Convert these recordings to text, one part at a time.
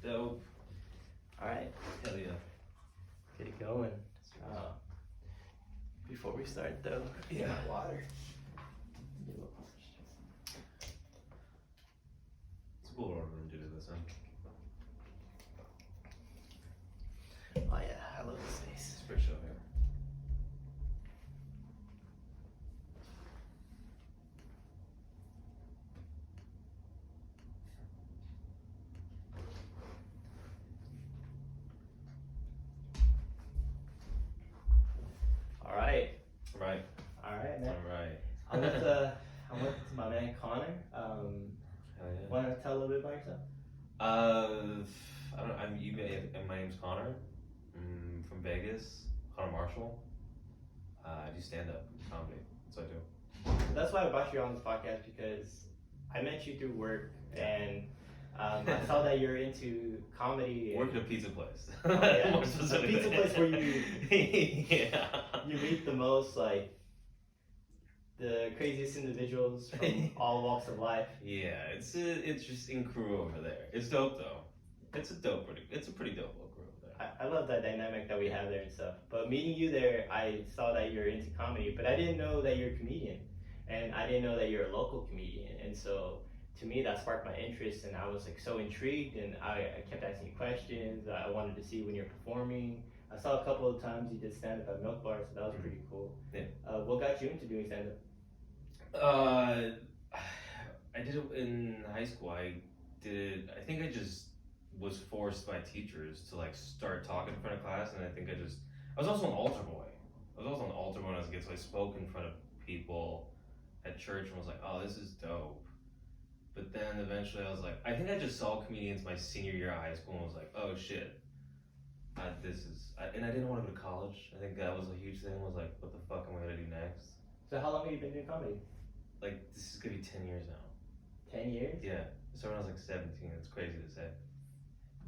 Dope. Alright, Hell yeah. get it going. Before we start though, Yeah. water. It's a cool order to do this in. Oh yeah, I love this space. It's pretty chill here. Alright, Right. man. Alright. I'm with my man Connor. Hell yeah. Want to tell a little bit about yourself? I don't. My name's Connor. I'm from Vegas. Connor Marshall. I do stand-up comedy. That's what I do. That's why I brought you on this podcast because I met you through work and I saw that you're into comedy. Work at a pizza place. Oh, yeah. More A specifically. pizza place where you yeah. you meet the most like the craziest individuals from all walks of life. Yeah, it's just in crew over there. It's dope though. It's a pretty dope little crew over there. I love that dynamic that we have there and stuff. But meeting you there, I saw that you're into comedy, but I didn't know that you're a comedian, and I didn't know that you're a local comedian. And so to me, that sparked my interest, and I was like so intrigued, and I kept asking you questions. I wanted to see when you're performing. I saw a couple of times you did stand up at Milk Bar, so that was pretty cool. Yeah. What got you into doing stand up? I did it in high school. I think I just was forced by teachers to like start talking in front of class, and I was also an altar boy. When I was a kid, so I spoke in front of people at church and was like, oh, this is dope. But then eventually I was like, I think I just saw comedians my senior year of high school and was like, oh shit, and I didn't want to go to college. I think that was a huge thing. Was like, what the fuck am I gonna do next? So how long have you been doing comedy? Like, this is gonna be 10 years now. 10 years? Yeah. So when I was like 17, it's crazy to say.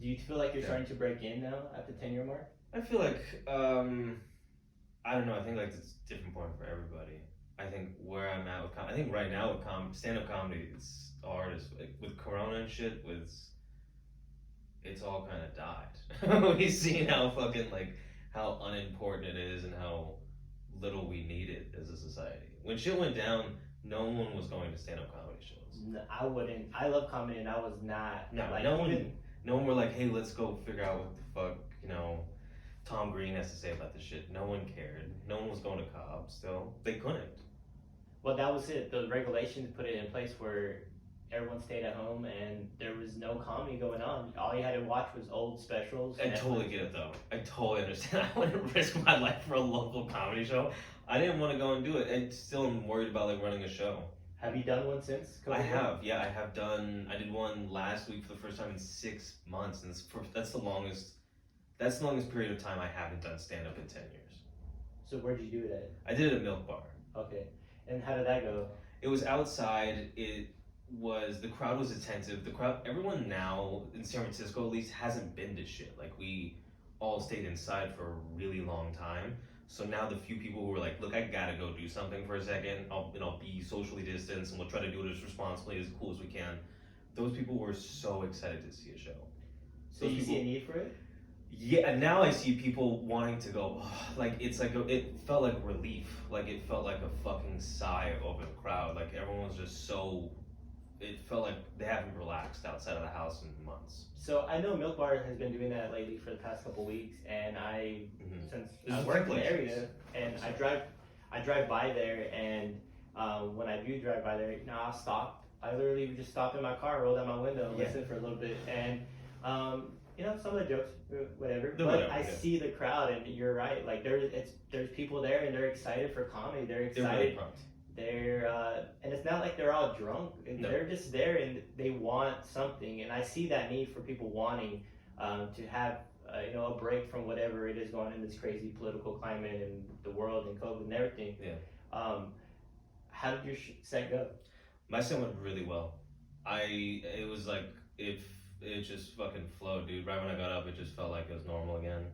Do you feel like you're starting to break in now at the 10-year mark? I feel like, I don't know, I think like it's a different point for everybody. I think where I'm at with I think right now with stand-up comedy, it's hard as, like, with Corona and shit, it's all kind of died. We've seen how fucking, like, how unimportant it is and how little we need it as a society. When shit went down, no one was going to stand-up comedy shows. No, I wouldn't. I love comedy, and I was not. No, like, no one were like, hey, let's go figure out what the fuck, Tom Green has to say about this shit. No one cared. No one was going to Cobb still. They couldn't. Well, that was it. The regulations put it in place where everyone stayed at home, and there was no comedy going on. All you had to watch was old specials. I totally get it, though. I totally understand. I wouldn't risk my life for a local comedy show. I didn't want to go and do it, and still I'm worried about like running a show. Have you done one since? I have, yeah. I did one last week for the first time in 6 months, and that's the longest period of time I haven't done stand-up in 10 years. So where'd you do it at? I did it at Milk Bar. Okay. And how did that go? It was outside. The crowd was attentive. Everyone now, in San Francisco at least, hasn't been to shit. Like, we all stayed inside for a really long time. So now the few people who were like, look, I gotta go do something for a second. I'll be socially distanced and we'll try to do it as responsibly, as cool as we can. Those people were so excited to see a show. So you see a need for it? Yeah, and now I see people wanting to go, like, it felt like relief. Like, it felt like a fucking sigh over the crowd. Like, everyone was just it felt like they haven't relaxed outside of the house in months. So I know Milk Bar has been doing that lately for the past couple weeks, and since I There's work in the regulations. area, and I drive by there, and when I do drive by there, I'll stop. I literally would just stop in my car, roll down my window, listen for a little bit, and some of the jokes, whatever. I see the crowd, and you're right. Like there's people there, and they're excited for comedy. They're excited. They're really pumped. And it's not like they're all drunk. No. They're just there and they want something. And I see that need for people wanting to have a break from whatever it is going in this crazy political climate and the world and COVID and everything. Yeah. How did your set go? My set went really well. It was like it just fucking flowed, dude. Right when I got up, it just felt like it was normal again.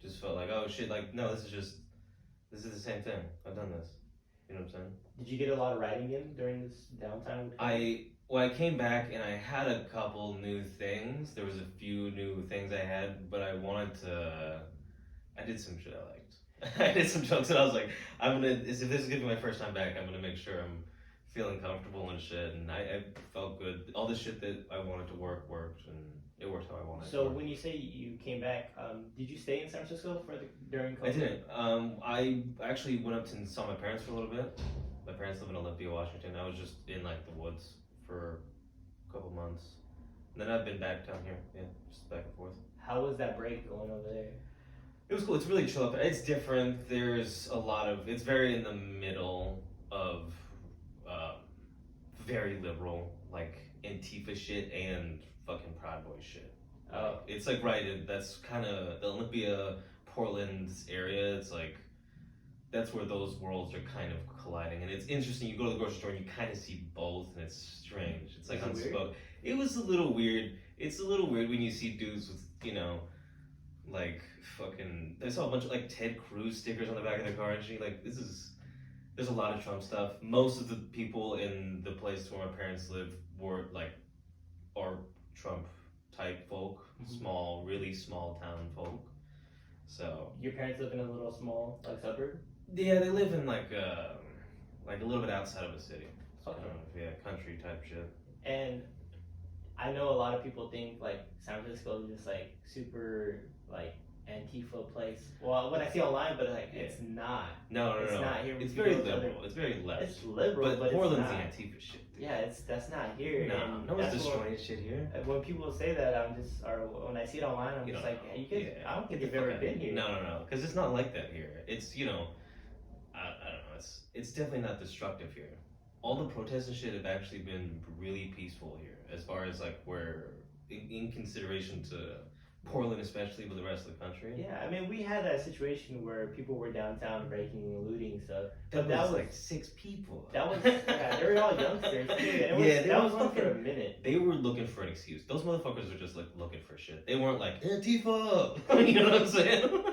Just felt like, oh shit, like no, this is the same thing. I've done this. You know what I'm saying? Did you get a lot of writing in during this downtime? Well, I came back and I had a couple new things. There was a few new things I had, but I wanted to. I did some shit I liked. I did some jokes, and I was like, I'm gonna. If this is gonna be my first time back, I'm gonna make sure I'm feeling comfortable and shit. And I felt good. All the shit that I wanted to worked, and it worked how I wanted. So when you say you came back, did you stay in San Francisco during COVID? I didn't. I actually went up to saw my parents for a little bit. My parents live in Olympia, Washington. I was just in like the woods for a couple months. And then I've been back down here, yeah, just back and forth. How was that break going over there? It was cool. It's really chill up there. It's different. There's a lot of. It's very in the middle of very liberal, like Antifa shit and fucking Proud Boy shit. Oh. It's like right in. That's kind of the Olympia, Portland area. It's like that's where those worlds are kind of colliding, and it's interesting. You go to the grocery store and you kind of see both, and it's strange. It's like unspoken. It was a little weird. It's a little weird when you see dudes with like fucking. I saw a bunch of like Ted Cruz stickers on the back of their car and shit. Like this is. There's a lot of Trump stuff. Most of the people in the place where my parents live are Trump type folk, small, really small town folk. So your parents live in a little small suburb. Yeah, they live in like a little bit outside of a city. So Okay. yeah, country type shit. And I know a lot of people think like San Francisco is just like super like Antifa place. Well, when I see online, but like it's not. No. It's not here. It's very liberal. It's very left. It's liberal, but Portland's it's the not. Antifa shit. Dude. Yeah, that's not here. No, and no one's that's destroying shit here. When people say that, when I see it online, I'm just like, hey, you guys, I don't think you've ever been here. No, because it's not like that here. It's I don't know. It's definitely not destructive here. All the protests and shit have actually been really peaceful here, as far as like where in consideration to Portland, especially, but the rest of the country. Yeah, I mean, we had that situation where people were downtown breaking and looting stuff. That was like 6 people. That was they were all youngsters too. And that was on for a minute. They were looking for an excuse. Those motherfuckers were just like looking for shit. They weren't like Antifa. You know what I'm saying?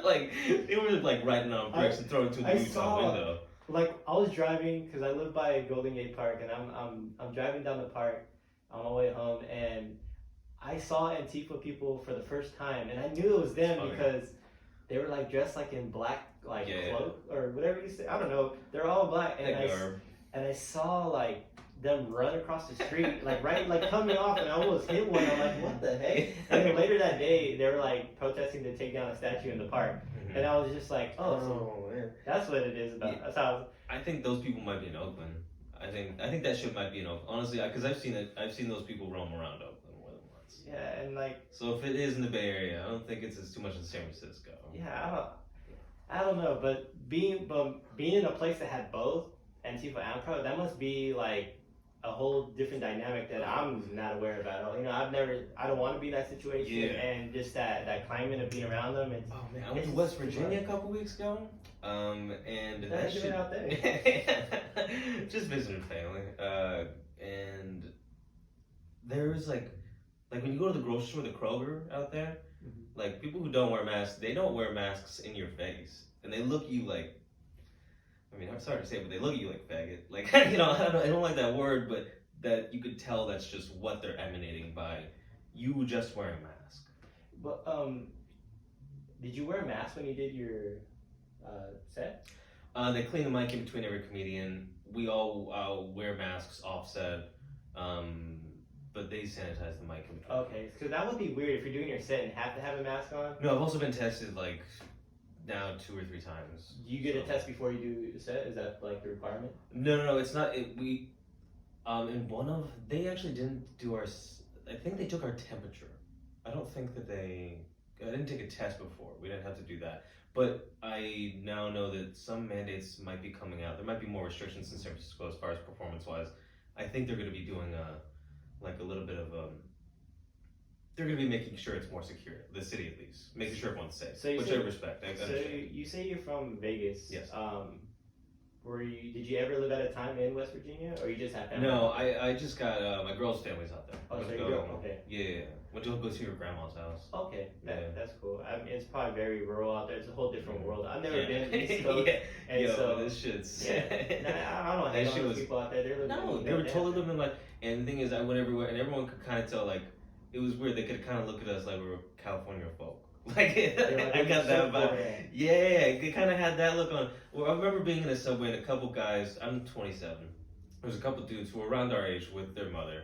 Like they were like riding on bricks and throwing 2 dudes out the window. Like I was driving because I live by Golden Gate Park, and I'm driving down the park on my way home, and I saw Antifa people for the first time, and I knew it was them because they were like dressed like in black cloak or whatever you say. I don't know. They're all black, and I saw like them run across the street like coming off, and I almost hit one. I'm like, what the heck? And then later that day, they were like protesting to take down a statue in the park, and I was just like, oh man, that's what it is about. Yeah. That's how. I think those people might be in Oakland. I think that shit might be in Oakland. Honestly, because I've seen it. I've seen those people roam around Oakland. Yeah, and like. So if it is in the Bay Area, I don't think it's as too much in San Francisco. Yeah, I don't know, but being in a place that had both Antifa and Pro, that must be like a whole different dynamic that I'm not aware of at all. I don't want to be in that situation, and just that climate of being around them. Oh man, I went to West Virginia a couple weeks ago, and that shit out there. Just visiting family, and there's like when you go to the grocery store, the Kroger out there, like people who don't wear masks, they don't wear masks in your face, and they look at you like. I mean, I'm sorry to say, but they look at you like faggot. Like I don't like that word, but that you could tell that's just what they're emanating by you just wearing a mask. But did you wear a mask when you did your set? They clean the mic in between every comedian. We all wear masks offset. But they sanitize the mic in between. Okay, so that would be weird if you're doing your set and have to have a mask on. No, I've also been tested like now 2 or 3 times. Do you get a test before you do the set? Is that like the requirement? No, it's not. We in one of they actually didn't do our. I think they took our temperature. I don't think that I didn't take a test before. We didn't have to do that. But I now know that some mandates might be coming out. There might be more restrictions in San Francisco as far as performance-wise. I think they're going to be doing a little bit of they're going to be making sure it's more secure, the city at least, making sure everyone's safe, which I respect. You say you're from Vegas. Yes. Did you ever live at a time in West Virginia, or you just have family? No, I just got my girl's family's out there. Oh, so your girl, okay. Yeah. Went to go see your grandma's house. Okay, that's cool. I mean, it's probably very rural out there. It's a whole different world. I've never been to the East Coast, and so this shit's. I don't hate on those people out there. They were totally living like, And the thing is, I went everywhere, and everyone could kind of tell, like, it was weird. They could kind of look at us like we were California folk. Like, I got that vibe. Yeah, it kind of had that look on. Well, I remember being in a subway and a couple guys, I'm 27. There was a couple dudes who were around our age with their mother,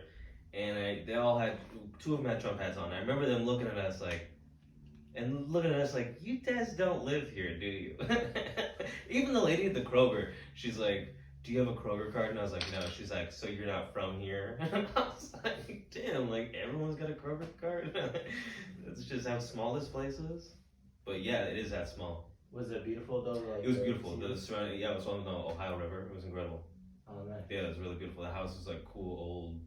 and they all had, two of them had Trump hats on. I remember them looking at us like, you guys don't live here, do you? Even the lady at the Kroger, she's like, do you have a Kroger card? And I was like, no. She's like, so you're not from here? And I was like, damn, like everyone's got a Kroger card? That's just how small this place is. But yeah, it is that small. Was it beautiful though? Like, it was beautiful. The surrounding, yeah, it was on the Ohio River. It was incredible. Oh, nice. Yeah, it was really beautiful. The house was like cool, old.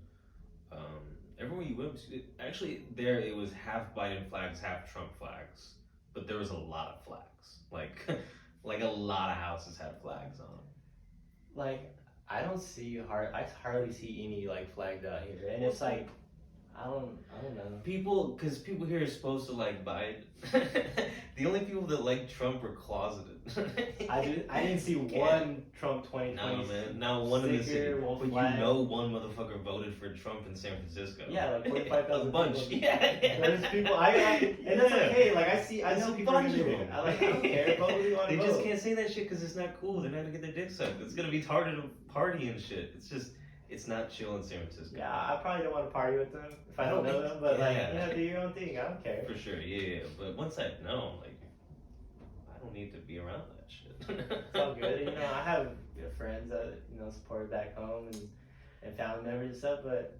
Everywhere you went, actually, there it was half Biden flags, half Trump flags. But there was a lot of flags. Like, like a lot of houses had flags on them. Like, I hardly see any like flags out here, and it's like, I don't know. Because people here are supposed to like Biden. The only people that like Trump were closeted. I didn't see one Trump 2020. No, man, not one in the city. But flag. You know, one motherfucker voted for Trump in San Francisco. Yeah, like 45,000. A bunch. People. Yeah. There's people. And that's okay. Like I know people bunch are of doing them. it. I don't care. Vote who you want to They vote. just can't say that shit because it's not cool. They're not gonna get their dick sucked. It's gonna be harder to party and shit. It's just. It's not chill in San Francisco. Yeah, I probably don't want to party with them if I don't know them, but do your own thing. I don't care. For sure, yeah. But once I know, like, I don't need to be around that shit. It's all good. I have friends that support back home and family members and stuff. But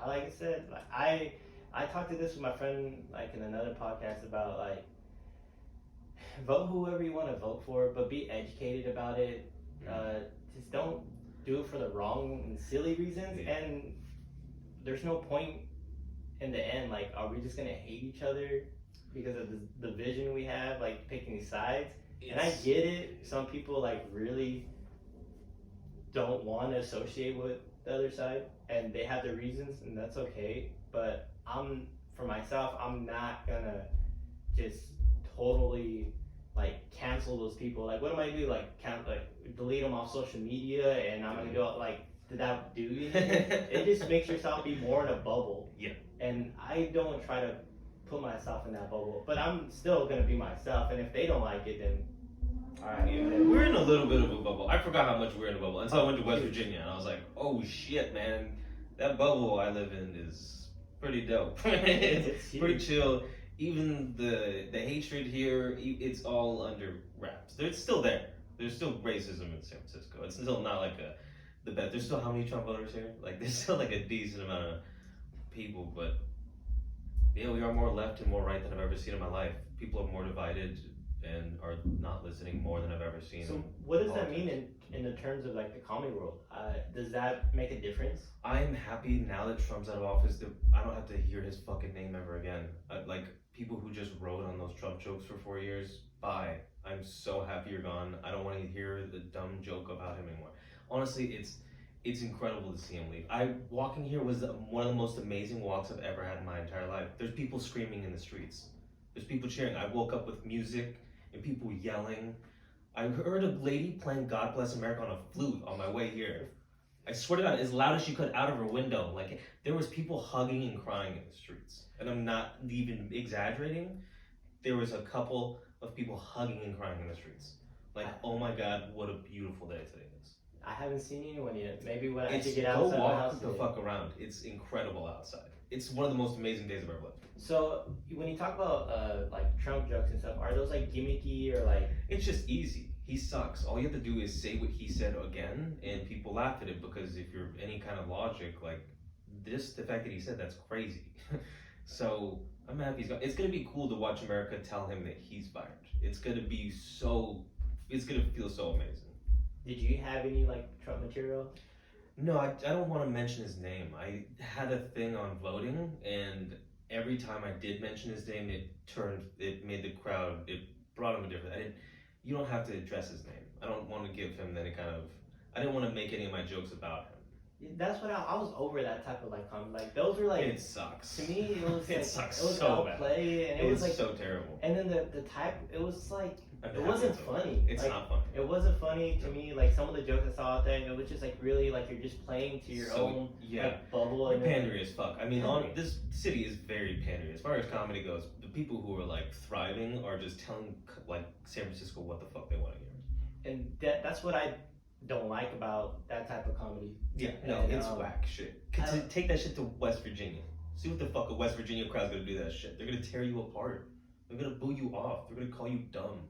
like I said, like I talked to this with my friend like in another podcast about like vote whoever you want to vote for, but be educated about it. Just don't do it for the wrong and silly reasons, and there's no point in the end. Like, are we just gonna hate each other because of the vision we have, like picking sides? And I get it. Some people like really don't want to associate with the other side, and they have their reasons, and that's okay. But for myself, I'm not gonna just totally like cancel those people. Like, what am I gonna do? Like, delete them off social media, and I'm gonna go like, did that do anything? It just makes yourself be more in a bubble. Yeah. And I don't try to put myself in that bubble, but I'm still gonna be myself. And if they don't like it, then all right. Yeah. We're in a little bit of a bubble. I forgot how much we're in a bubble until I went to West Virginia, and I was like, oh shit, man, that bubble I live in is pretty dope. It's pretty chill. Even the hatred here, it's all under wraps. It's still there. There's still racism in San Francisco. It's still not like the best. There's still how many Trump voters here? Like, there's still like a decent amount of people, but yeah, we are more left and more right than I've ever seen in my life. People are more divided and are not listening more than I've ever seen. So what does that mean in the terms of like the comedy world? Does that make a difference? I'm happy now that Trump's out of office that I don't have to hear his fucking name ever again. Like, people who just wrote on those Trump jokes for 4 years, bye. I'm so happy you're gone. I don't want to hear the dumb joke about him anymore. Honestly, it's incredible to see him leave. Walking here was one of the most amazing walks I've ever had in my entire life. There's people screaming in the streets. There's people cheering. I woke up with music and people yelling. I heard a lady playing God Bless America on a flute on my way here. I swear to God, as loud as she could out of her window. Like, there was people hugging and crying in the streets. And I'm not even exaggerating. There was a couple of people hugging and crying in the streets. Like, oh my God, what a beautiful day today is. I haven't seen anyone yet. Maybe when I should get outside go my house. walk the fuck around. It's incredible outside. It's one of the most amazing days I've ever lived. So when you talk about like Trump jokes and stuff, are those like gimmicky or like? It's just easy. He sucks. All you have to do is say what he said again, and people laugh at it because if you're any kind of logic, like the fact that he said that's crazy. So I'm happy he's gone. It's gonna be cool to watch America tell him that he's fired. It's gonna feel so amazing. Did you have any like Trump material? No, I don't want to mention his name. I had a thing on voting, and every time I did mention his name, it made the crowd, it brought him a different. You don't have to address his name. I don't want to give him any kind of. I didn't want to make any of my jokes about him. That's what I was over that type of like comment. Like those were like. It sucks. To me, it was it like, sucks it was so bad. play, and it was like so terrible. And then the type, it was like it wasn't funny. It's like, not funny. It wasn't funny to me. Like some of the jokes I saw out there, it was just like really like you're just playing to your own like, bubble. You're and pandery as fuck. I mean, this city is very pandery as far as comedy goes. The people who are like thriving are just telling like San Francisco what the fuck they want to hear. And that's what I don't like about that type of comedy. Yeah, no, it's whack shit. Take that shit to West Virginia. See what the fuck a West Virginia crowd's gonna do that shit. They're gonna tear you apart. They're gonna boo you off. They're gonna call you dumb.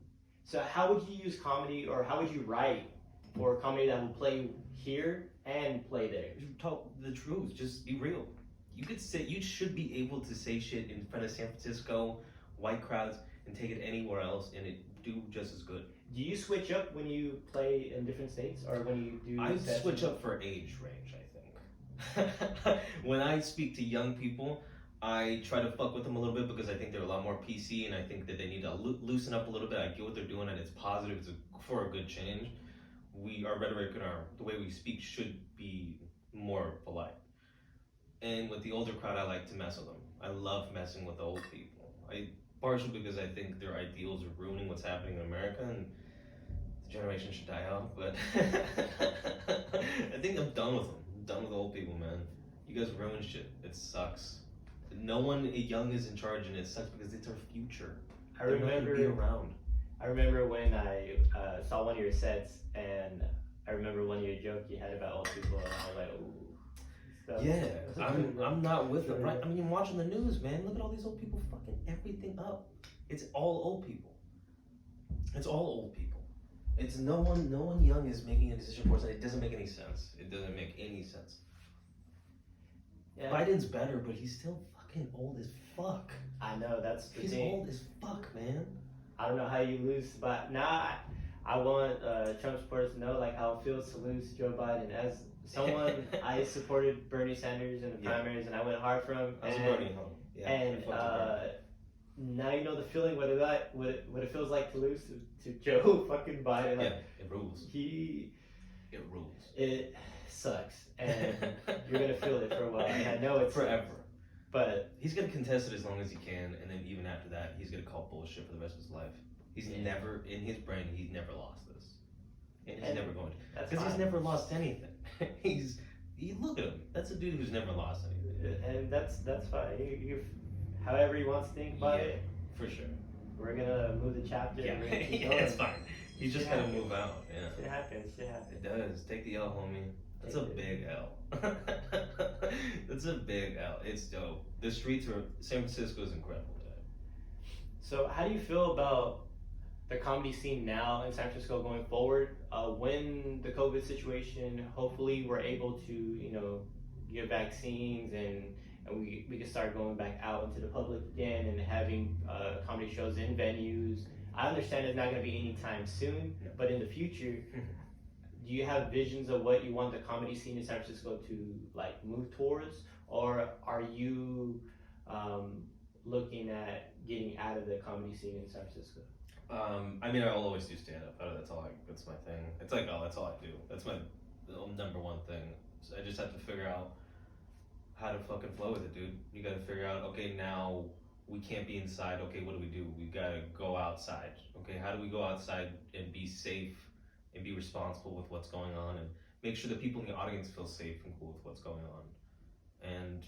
So how would you use comedy, or how would you write for a comedy that will play here and play there? Talk the truth. Just be real. You should be able to say shit in front of San Francisco, white crowds, and take it anywhere else, and it do just as good. Do you switch up when you play in different states, or when you do? I switch up for age range, I think. When I speak to young people, I try to fuck with them a little bit because I think they're a lot more PC, and I think that they need to loosen up a little bit. I get what they're doing, and it's positive. It's for a good change. Our rhetoric and the way we speak should be more polite. And with the older crowd, I like to mess with them. I love messing with the old people. Partially because I think their ideals are ruining what's happening in America, and the generation should die out. But I think I'm done with them. I'm done with old people, man. You guys ruin shit. It sucks. No one young is in charge, and it sucks because it's our future. They're not gonna be around. I remember when I saw one of your sets, and I remember one of your jokes you had about old people, and I was like, ooh. So, yeah, I'm not with them, right? I mean, I'm watching the news, man. Look at all these old people fucking everything up. It's all old people. It's all old people. It's no one young is making a decision for us, and it doesn't make any sense. It doesn't make any sense. Yeah. Biden's better, but he's still fucking old as fuck. I know, that's the thing. He's old as fuck, man. I don't know how you lose, but now I want Trump supporters to know like how it feels to lose Joe Biden. As someone, I supported Bernie Sanders in the primaries, and I went hard for him. And now you know the feeling what it feels like to lose to Joe fucking Biden. Like, it rules. It rules. It sucks, and you're gonna feel it for a while. And I know it's forever. But he's gonna contest it as long as he can, and then even after that, he's gonna call bullshit for the rest of his life. He's never, in his brain, he's never lost this, and he's never going to, because he's never lost anything. Look at him. That's a dude who's never lost anything, and that's fine. You however he wants to think about it, for sure. We're gonna move the chapter. Yeah, it's fine. He's just gotta move out. Yeah, shit happens. It does. Take the L, homie. That's a big L. That's a big L. It's dope. The streets are, San Francisco is incredible today. So how do you feel about the comedy scene now in San Francisco going forward? When the COVID situation, hopefully we're able to, get vaccines and we can start going back out into the public again and having comedy shows in venues. I understand it's not going to be anytime soon, but in the future, do you have visions of what you want the comedy scene in San Francisco to like move towards, or are you looking at getting out of the comedy scene in San Francisco? I mean, I'll always do stand up. That's my thing. It's like, that's all I do. That's my number one thing. So I just have to figure out how to fucking flow with it, dude. You gotta figure out, okay, now we can't be inside. Okay, what do? We gotta go outside. Okay, how do we go outside and be safe and be responsible with what's going on, and make sure the people in the audience feel safe and cool with what's going on, and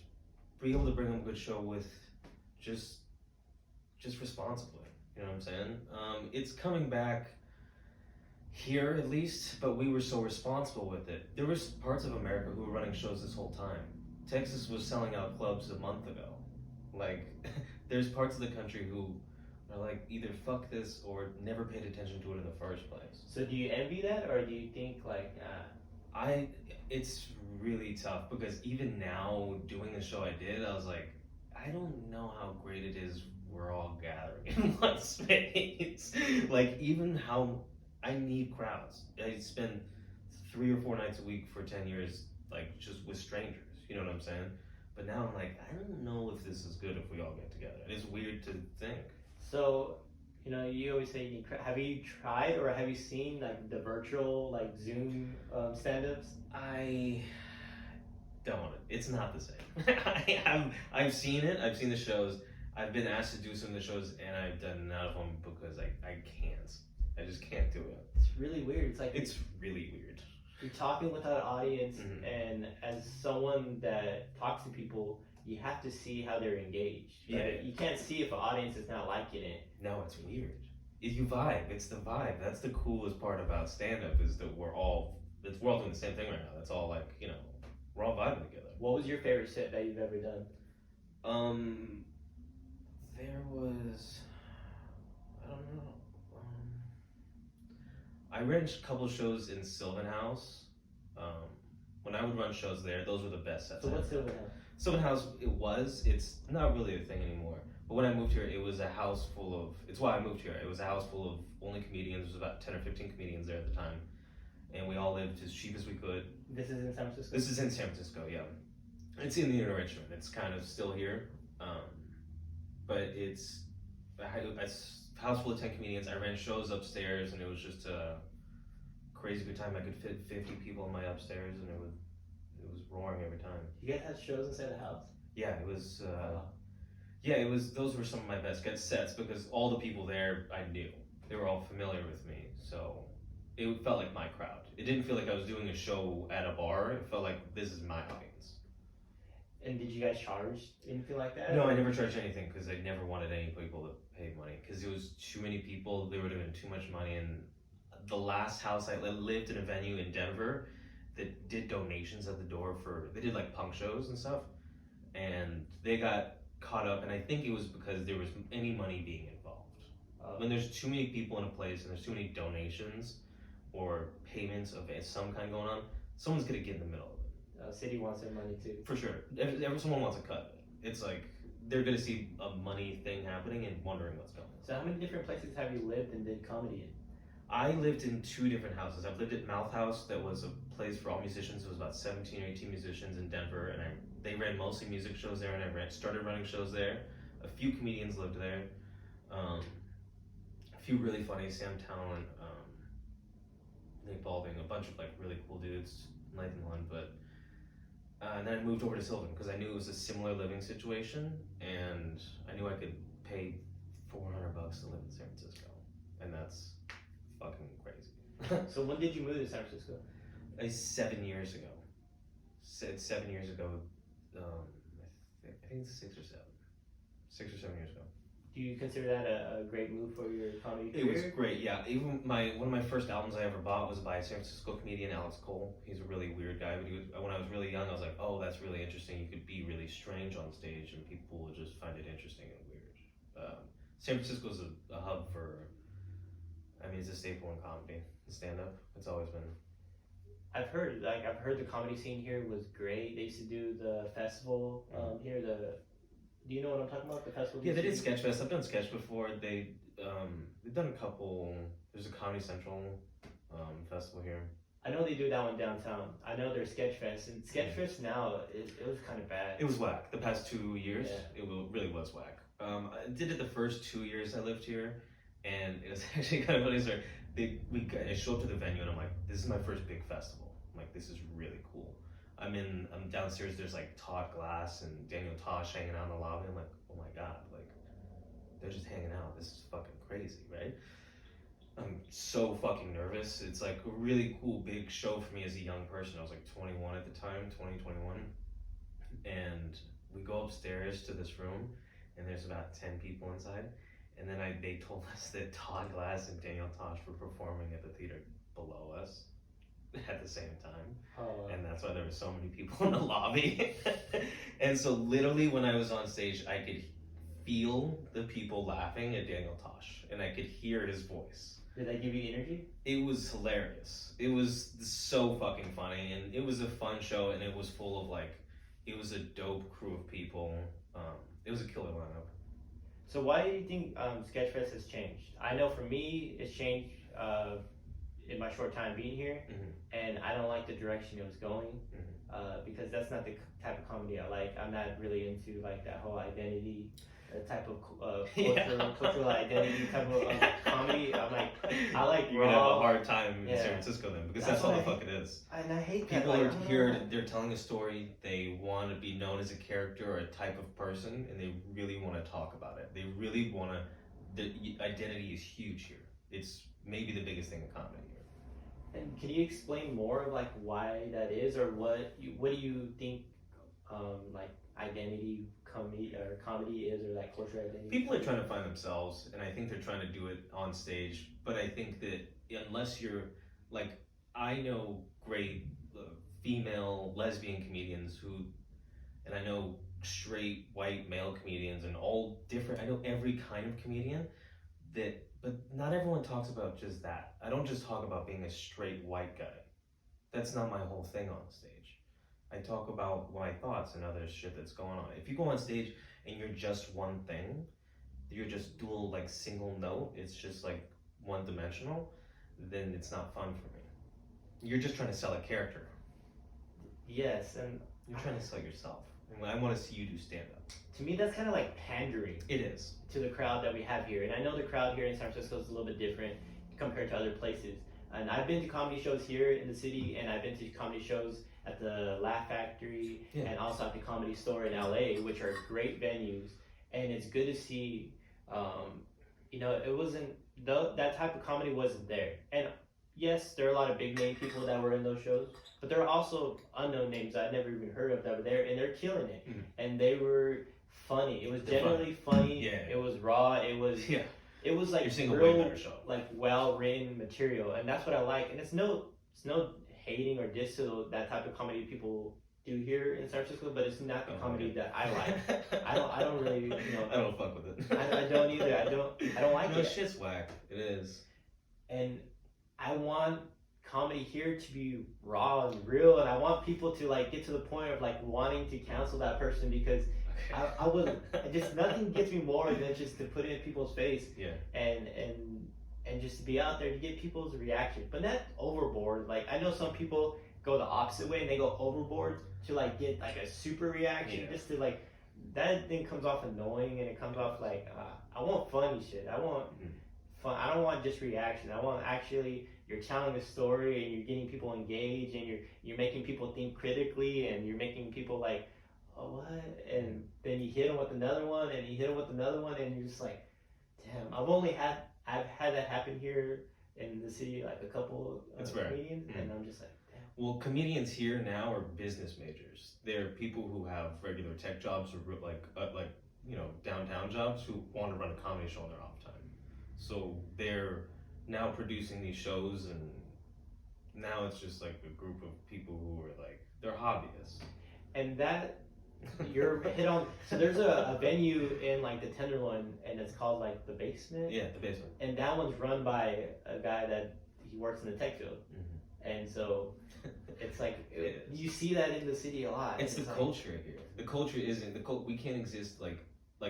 be able to bring them a good show with just responsibly. You know what I'm saying? It's coming back here at least, but we were so responsible with it. There was parts of America who were running shows this whole time. Texas was selling out clubs a month ago. Like, there's parts of the country who are like, either fuck this or never paid attention to it in the first place. So do you envy that, or do you think like, it's really tough because even now doing the show I did, I was like, I don't know how great it is we're all gathering in one space. Like, even how I need crowds. I spend 3 or 4 nights a week for 10 years, like, just with strangers, you know what I'm saying? But now I'm like, I don't know if this is good if we all get together. It's weird to think. So, you always say you need have you tried or have you seen like the virtual like Zoom stand-ups? I don't. It's not the same. I've seen it. I've seen the shows. I've been asked to do some of the shows, and I've done none of them because I can't. I just can't do it. It's really weird. It's like It's really weird. you're talking without an audience, Mhm. and as someone that talks to people, you have to see how they're engaged. Right? Yeah. You can't see if an audience is not liking it. No, it's weird. You vibe. It's the vibe. That's the coolest part about stand up is that we're all doing the same thing right now. That's all like, we're all vibing together. What was your favorite set that you've ever done? There was, I don't know. I ran a couple shows in Sylvan House. When I would run shows there, those were the best sets. So I what's ever Silver done. House? Sylvan House, it's not really a thing anymore. But when I moved here, it was a house full of, it's why I moved here. It was a house full of only comedians. There was about 10 or 15 comedians there at the time. And we all lived as cheap as we could. This is in San Francisco? This is in San Francisco, yeah. It's in the inner Richmond. It's kind of still here. But it's a house full of 10 comedians. I ran shows upstairs and it was just a crazy good time. I could fit 50 people in my upstairs and it was roaring every time. You guys had shows inside the house? Yeah, it was, Wow. those were some of my best sets because all the people there I knew. They were all familiar with me, so it felt like my crowd. It didn't feel like I was doing a show at a bar. It felt like this is my audience. And did you guys charge anything like that? No, I never charged anything because I never wanted any people to pay money because it was too many people. There would have been too much money. And the last house I lived in a venue in Denver that did donations at the door they did like punk shows and stuff, and they got caught up. And I think it was because there was any money being involved. When there's too many people in a place and there's too many donations or payments of some kind going on, someone's gonna get in the middle of it. City wants their money too. For sure. Someone wants a cut. It's like they're gonna see a money thing happening and wondering what's going on. So how many different places have you lived and did comedy in? I lived in 2 different houses. I've lived at Mouth House, that was a place for all musicians. It was about 17 or 18 musicians in Denver, and they ran mostly music shows there, and I started running shows there. A few comedians lived there. A few really funny, Sam Talent, Nate Balding, a bunch of like really cool dudes, Nathan Lund, but and then I moved over to Sylvan because I knew it was a similar living situation, and I knew I could pay $400 to live in San Francisco, and that's fucking crazy. So when did you move to San Francisco? 7 years ago. 7 years ago. I think it's 6 or 7. 6 or 7 years ago. Do you consider that a great move for your comedy It career? was great, yeah. Even one of my first albums I ever bought was by a San Francisco comedian, Alex Cole. He's a really weird guy, but when I was really young, I was like, oh, that's really interesting. You could be really strange on stage, and people would just find it interesting and weird. San Francisco's a hub for, it's a staple in comedy, stand-up. It's always been. I've heard the comedy scene here was great. They used to do the festival here. Do you know what I'm talking about? The festival. Yeah, they did Sketchfest. I've done Sketch before. They've done a couple. There's a Comedy Central festival here. I know they do that one downtown. I know there's Sketchfest, and Sketchfest now it was kind of bad. It was whack. The past 2 years, Yeah. it really was whack. I did it the first 2 years I lived here, and it was actually kind of funny. So I show up to the venue and I'm like, this is my first big festival. I'm like, this is really cool. I'm downstairs. There's like Todd Glass and Daniel Tosh hanging out in the lobby. I'm like, oh my god, like they're just hanging out. This is fucking crazy, right? I'm so fucking nervous. It's like a really cool big show for me as a young person. I was like 21 at the time, 21. And we go upstairs to this room and there's about 10 people inside. And then they told us that Todd Glass and Daniel Tosh were performing at the theater below us at the same time. And that's why there were so many people in the lobby. And so literally when I was on stage, I could feel the people laughing at Daniel Tosh and I could hear his voice. Did that give you energy? It was hilarious. It was so fucking funny, and it was a fun show, and it was full of it was a dope crew of people. It was a killer lineup. So why do you think Sketchfest has changed? I know for me, it's changed in my short time being here, and I don't like the direction it was going because that's not the type of comedy I like. I'm not really into that whole identity type of cultural identity type of comedy. I like You're raw. gonna have a hard time in San Francisco then, because that's all the what fuck it is. And I hate People that. are here, they're telling a story, they want to be known as a character or a type of person, and they really want to talk about it. They really want to, the identity is huge here. it's maybe the biggest thing in comedy here. And can you explain more of like why that is, or what do you think like identity comedy is, or like culture identity? People are trying to find themselves, and I think they're trying to do it on stage. But I think that unless you're like, I know great female lesbian comedians who, and I know straight white male comedians, and all different. I know every kind of comedian that, but not everyone talks about just that. I don't just talk about being a straight white guy. That's not my whole thing on stage. I talk about my thoughts and other shit that's going on. If you go on stage and you're just one thing, you're just dual like single note, it's just like one dimensional, then it's not fun for me. You're just trying to sell a character. Yes, and you're trying to sell yourself. And I want to see you do stand up. To me, that's kind of like pandering. It is. To the crowd that we have here. And I know the crowd here in San Francisco is a little bit different compared to other places. And I've been to comedy shows here in the city, and I've been to comedy shows at the Laugh Factory, and also at the Comedy Store in LA, which are great venues. And it's good to see, it wasn't, that type of comedy wasn't there. And yes, there are a lot of big name people that were in those shows, but there are also unknown names I'd never even heard of that were there, and they're killing it. Mm-hmm. And they were funny. It was generally funny. Yeah. It was raw. It was It was like you're seeing a real, way better show. Like well written material, and that's what I like. And it's no hating or diss to that type of comedy people do here in San Francisco, but it's not the comedy that I like. I don't really I don't fuck with it. I don't either. I don't like it. No, shit's whack. It is. And I want comedy here to be raw and real, and I want people to like get to the point of like wanting to cancel that person, because I was just, nothing gets me more than just to put it in people's face. Yeah. And just to be out there to get people's reaction, but not overboard. Like I know some people go the opposite way and they go overboard to like get like a super reaction, just to like, that thing comes off annoying, and it comes off like I want funny shit. I want fun. I don't want just reaction. I want actually you're telling a story and you're getting people engaged, and you're making people think critically, and you're making people like, oh what? And then you hit them with another one, and you hit them with another one, and you're just like, damn. I've had that happen here in the city, like a couple of comedians, and I'm just like, damn. Well, comedians here now are business majors. They're people who have regular tech jobs, or like downtown jobs, who want to run a comedy show on their off time. So they're now producing these shows, and now it's just like a group of people who are like, they're hobbyists. And that you're hit on. So there's a venue in like the Tenderloin, and it's called like the Basement. Yeah, the Basement. And that one's run by a guy that he works in the tech field, and so it's like you see that in the city a lot. It's the culture here. The culture isn't we can't exist like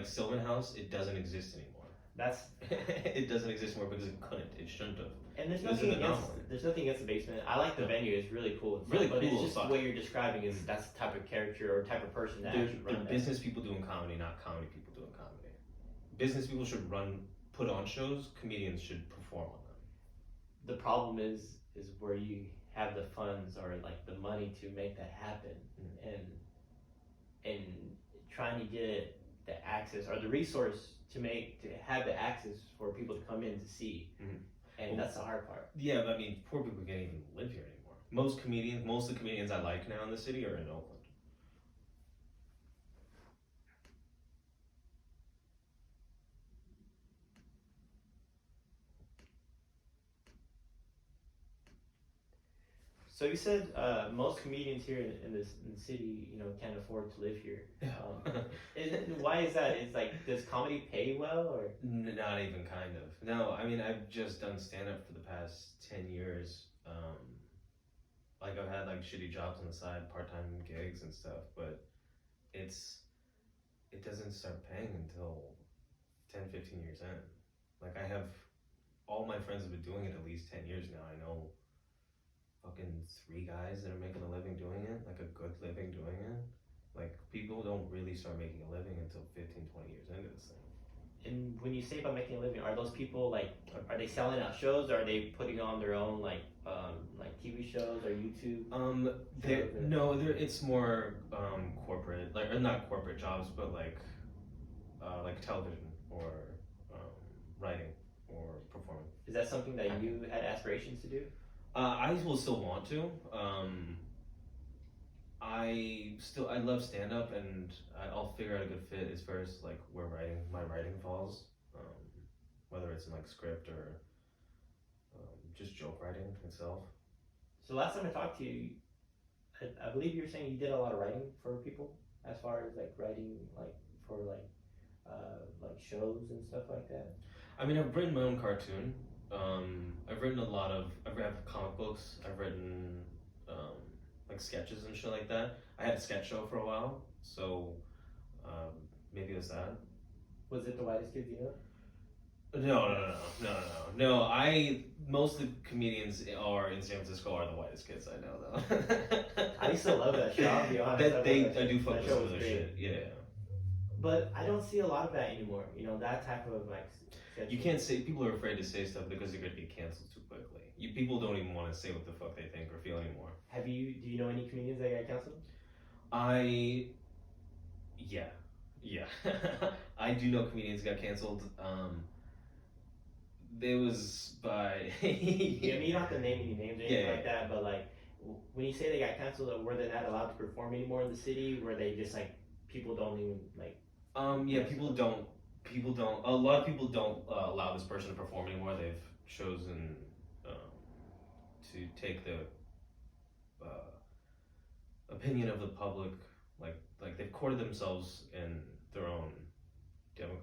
Sylvan House. It doesn't exist anymore. It doesn't exist anymore because it couldn't. It shouldn't have. And there's nothing against the Basement. I like the venue. It's really cool. Really but cool. It's just what you're describing is that's the type of character or type of person that actually runs. They're business people doing comedy, not comedy people doing comedy. Business people should put on shows. Comedians should perform on them. The problem is where you have the funds or like the money to make that happen, and trying to get the access or the resource to have the access for people to come in to see. And that's the hard part. Yeah, but I mean, poor people can't even live here anymore. Most of the comedians I like now in the city are in Oakland. So you said most comedians here in the city, can't afford to live here. Why is that? Is like, does comedy pay well, or? Not even kind of. No, I mean, I've just done stand-up for the past 10 years. Like I've had like shitty jobs on the side, part-time gigs and stuff, but it doesn't start paying until 10, 15 years in. Like all my friends have been doing it at least 10 years now. I know fucking 3 guys that are making a living doing it, like a good living doing it. Like, people don't really start making a living until 15, 20 years into this thing. And when you say about making a living, are those people like, are they selling out shows, or are they putting on their own like TV shows or YouTube? It's more corporate, like, or not corporate jobs, but like television or writing or performing. Is that something that you had aspirations to do? I will still want to. I love stand up, and I'll figure out a good fit as far as like where my writing falls, whether it's in like script or just joke writing itself. So last time I talked to you, I believe you were saying you did a lot of writing for people, as far as like writing like for like shows and stuff like that. I mean, I've written my own cartoon. I've written I've read comic books. I've written like sketches and shit like that. I had a sketch show for a while, so maybe it was that. Was it the whitest kids you know? No. Most of the comedians are in San Francisco are the whitest kids I know though. I used to love that show. I'll be honest. I do fuck with some of their shit. Yeah. But I don't see a lot of that anymore. You know, that type of like. You can't say, people are afraid to say stuff because they're going to be canceled too quickly. People don't even want to say what the fuck they think or feel anymore. Do you know any comedians that got canceled? Yeah. I do know comedians got canceled. There was by. Yeah, I mean, you don't have to name any names or anything like that, but like, when you say they got canceled, were they not allowed to perform anymore in the city? Were they just like, people don't even like. People don't. A lot of people don't allow this person to perform anymore. They've chosen to take the opinion of the public, like they've courted themselves in their own,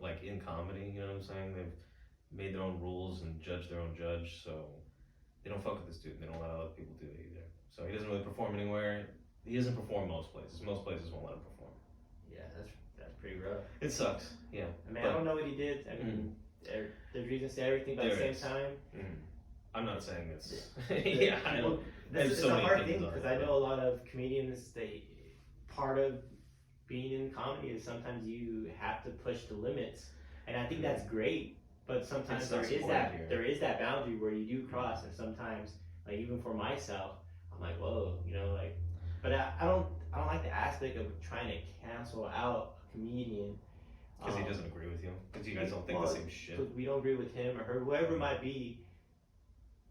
like in comedy. You know what I'm saying? They've made their own rules and judged their own judge. So they don't fuck with this dude. They don't let other people do it either. So he doesn't really perform anywhere. He doesn't perform most places. Most places won't let him perform. Yeah, that's pretty rough. It sucks. Yeah. I mean, I don't know what he did. I mean, there's reasons to everything, but at the same time. I'm not saying it's. Yeah, I don't. This is a hard thing because I know a lot of comedians. Part of being in comedy is sometimes you have to push the limits, and I think that's great. But sometimes there is that boundary where you do cross, and sometimes, like even for myself, I'm like, whoa, you know, like. But I don't like the aspect of trying to cancel out a comedian because he doesn't agree with you. Because you guys don't think the same shit. Because we don't agree with him or her, whoever it might be.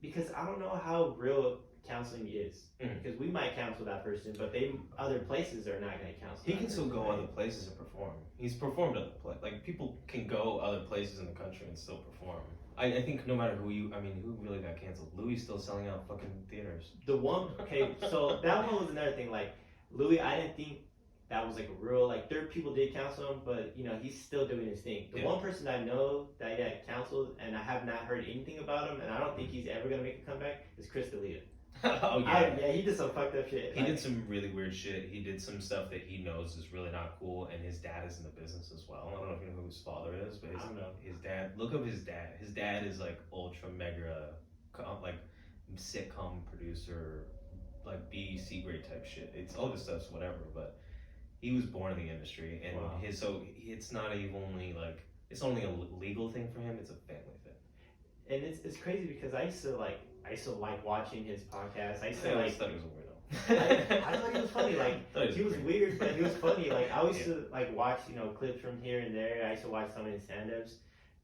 Because I don't know how real counseling is. Because we might counsel that person, but other places are not going to counsel. He can still go other places and perform. He's performed other places. Like people can go other places in the country and still perform. I think no matter who really got canceled? Louis still selling out fucking theaters. So that one was another thing. Like Louis, I didn't think that was like a real, like there people did cancel him, but you know, he's still doing his thing. The one person I know that got canceled and I have not heard anything about him, and I don't think he's ever gonna make a comeback, is Chris D'Elia. Oh yeah. He did some fucked up shit. He did some really weird shit. He did some stuff that he knows is really not cool, and his dad is in the business as well. I don't know if you know who his father is, but his dad. Look up his dad. His dad is like ultra mega, like sitcom producer, like BBC grade type shit. It's all this stuff's whatever, but he was born in the industry, and it's not even only like it's only a legal thing for him. It's a family thing. And it's crazy because I used to like watching his podcast. I thought he was a weirdo. I thought he was funny. Like he was weird, but he was funny. Like I used to like watch clips from here and there. I used to watch some of his stand-ups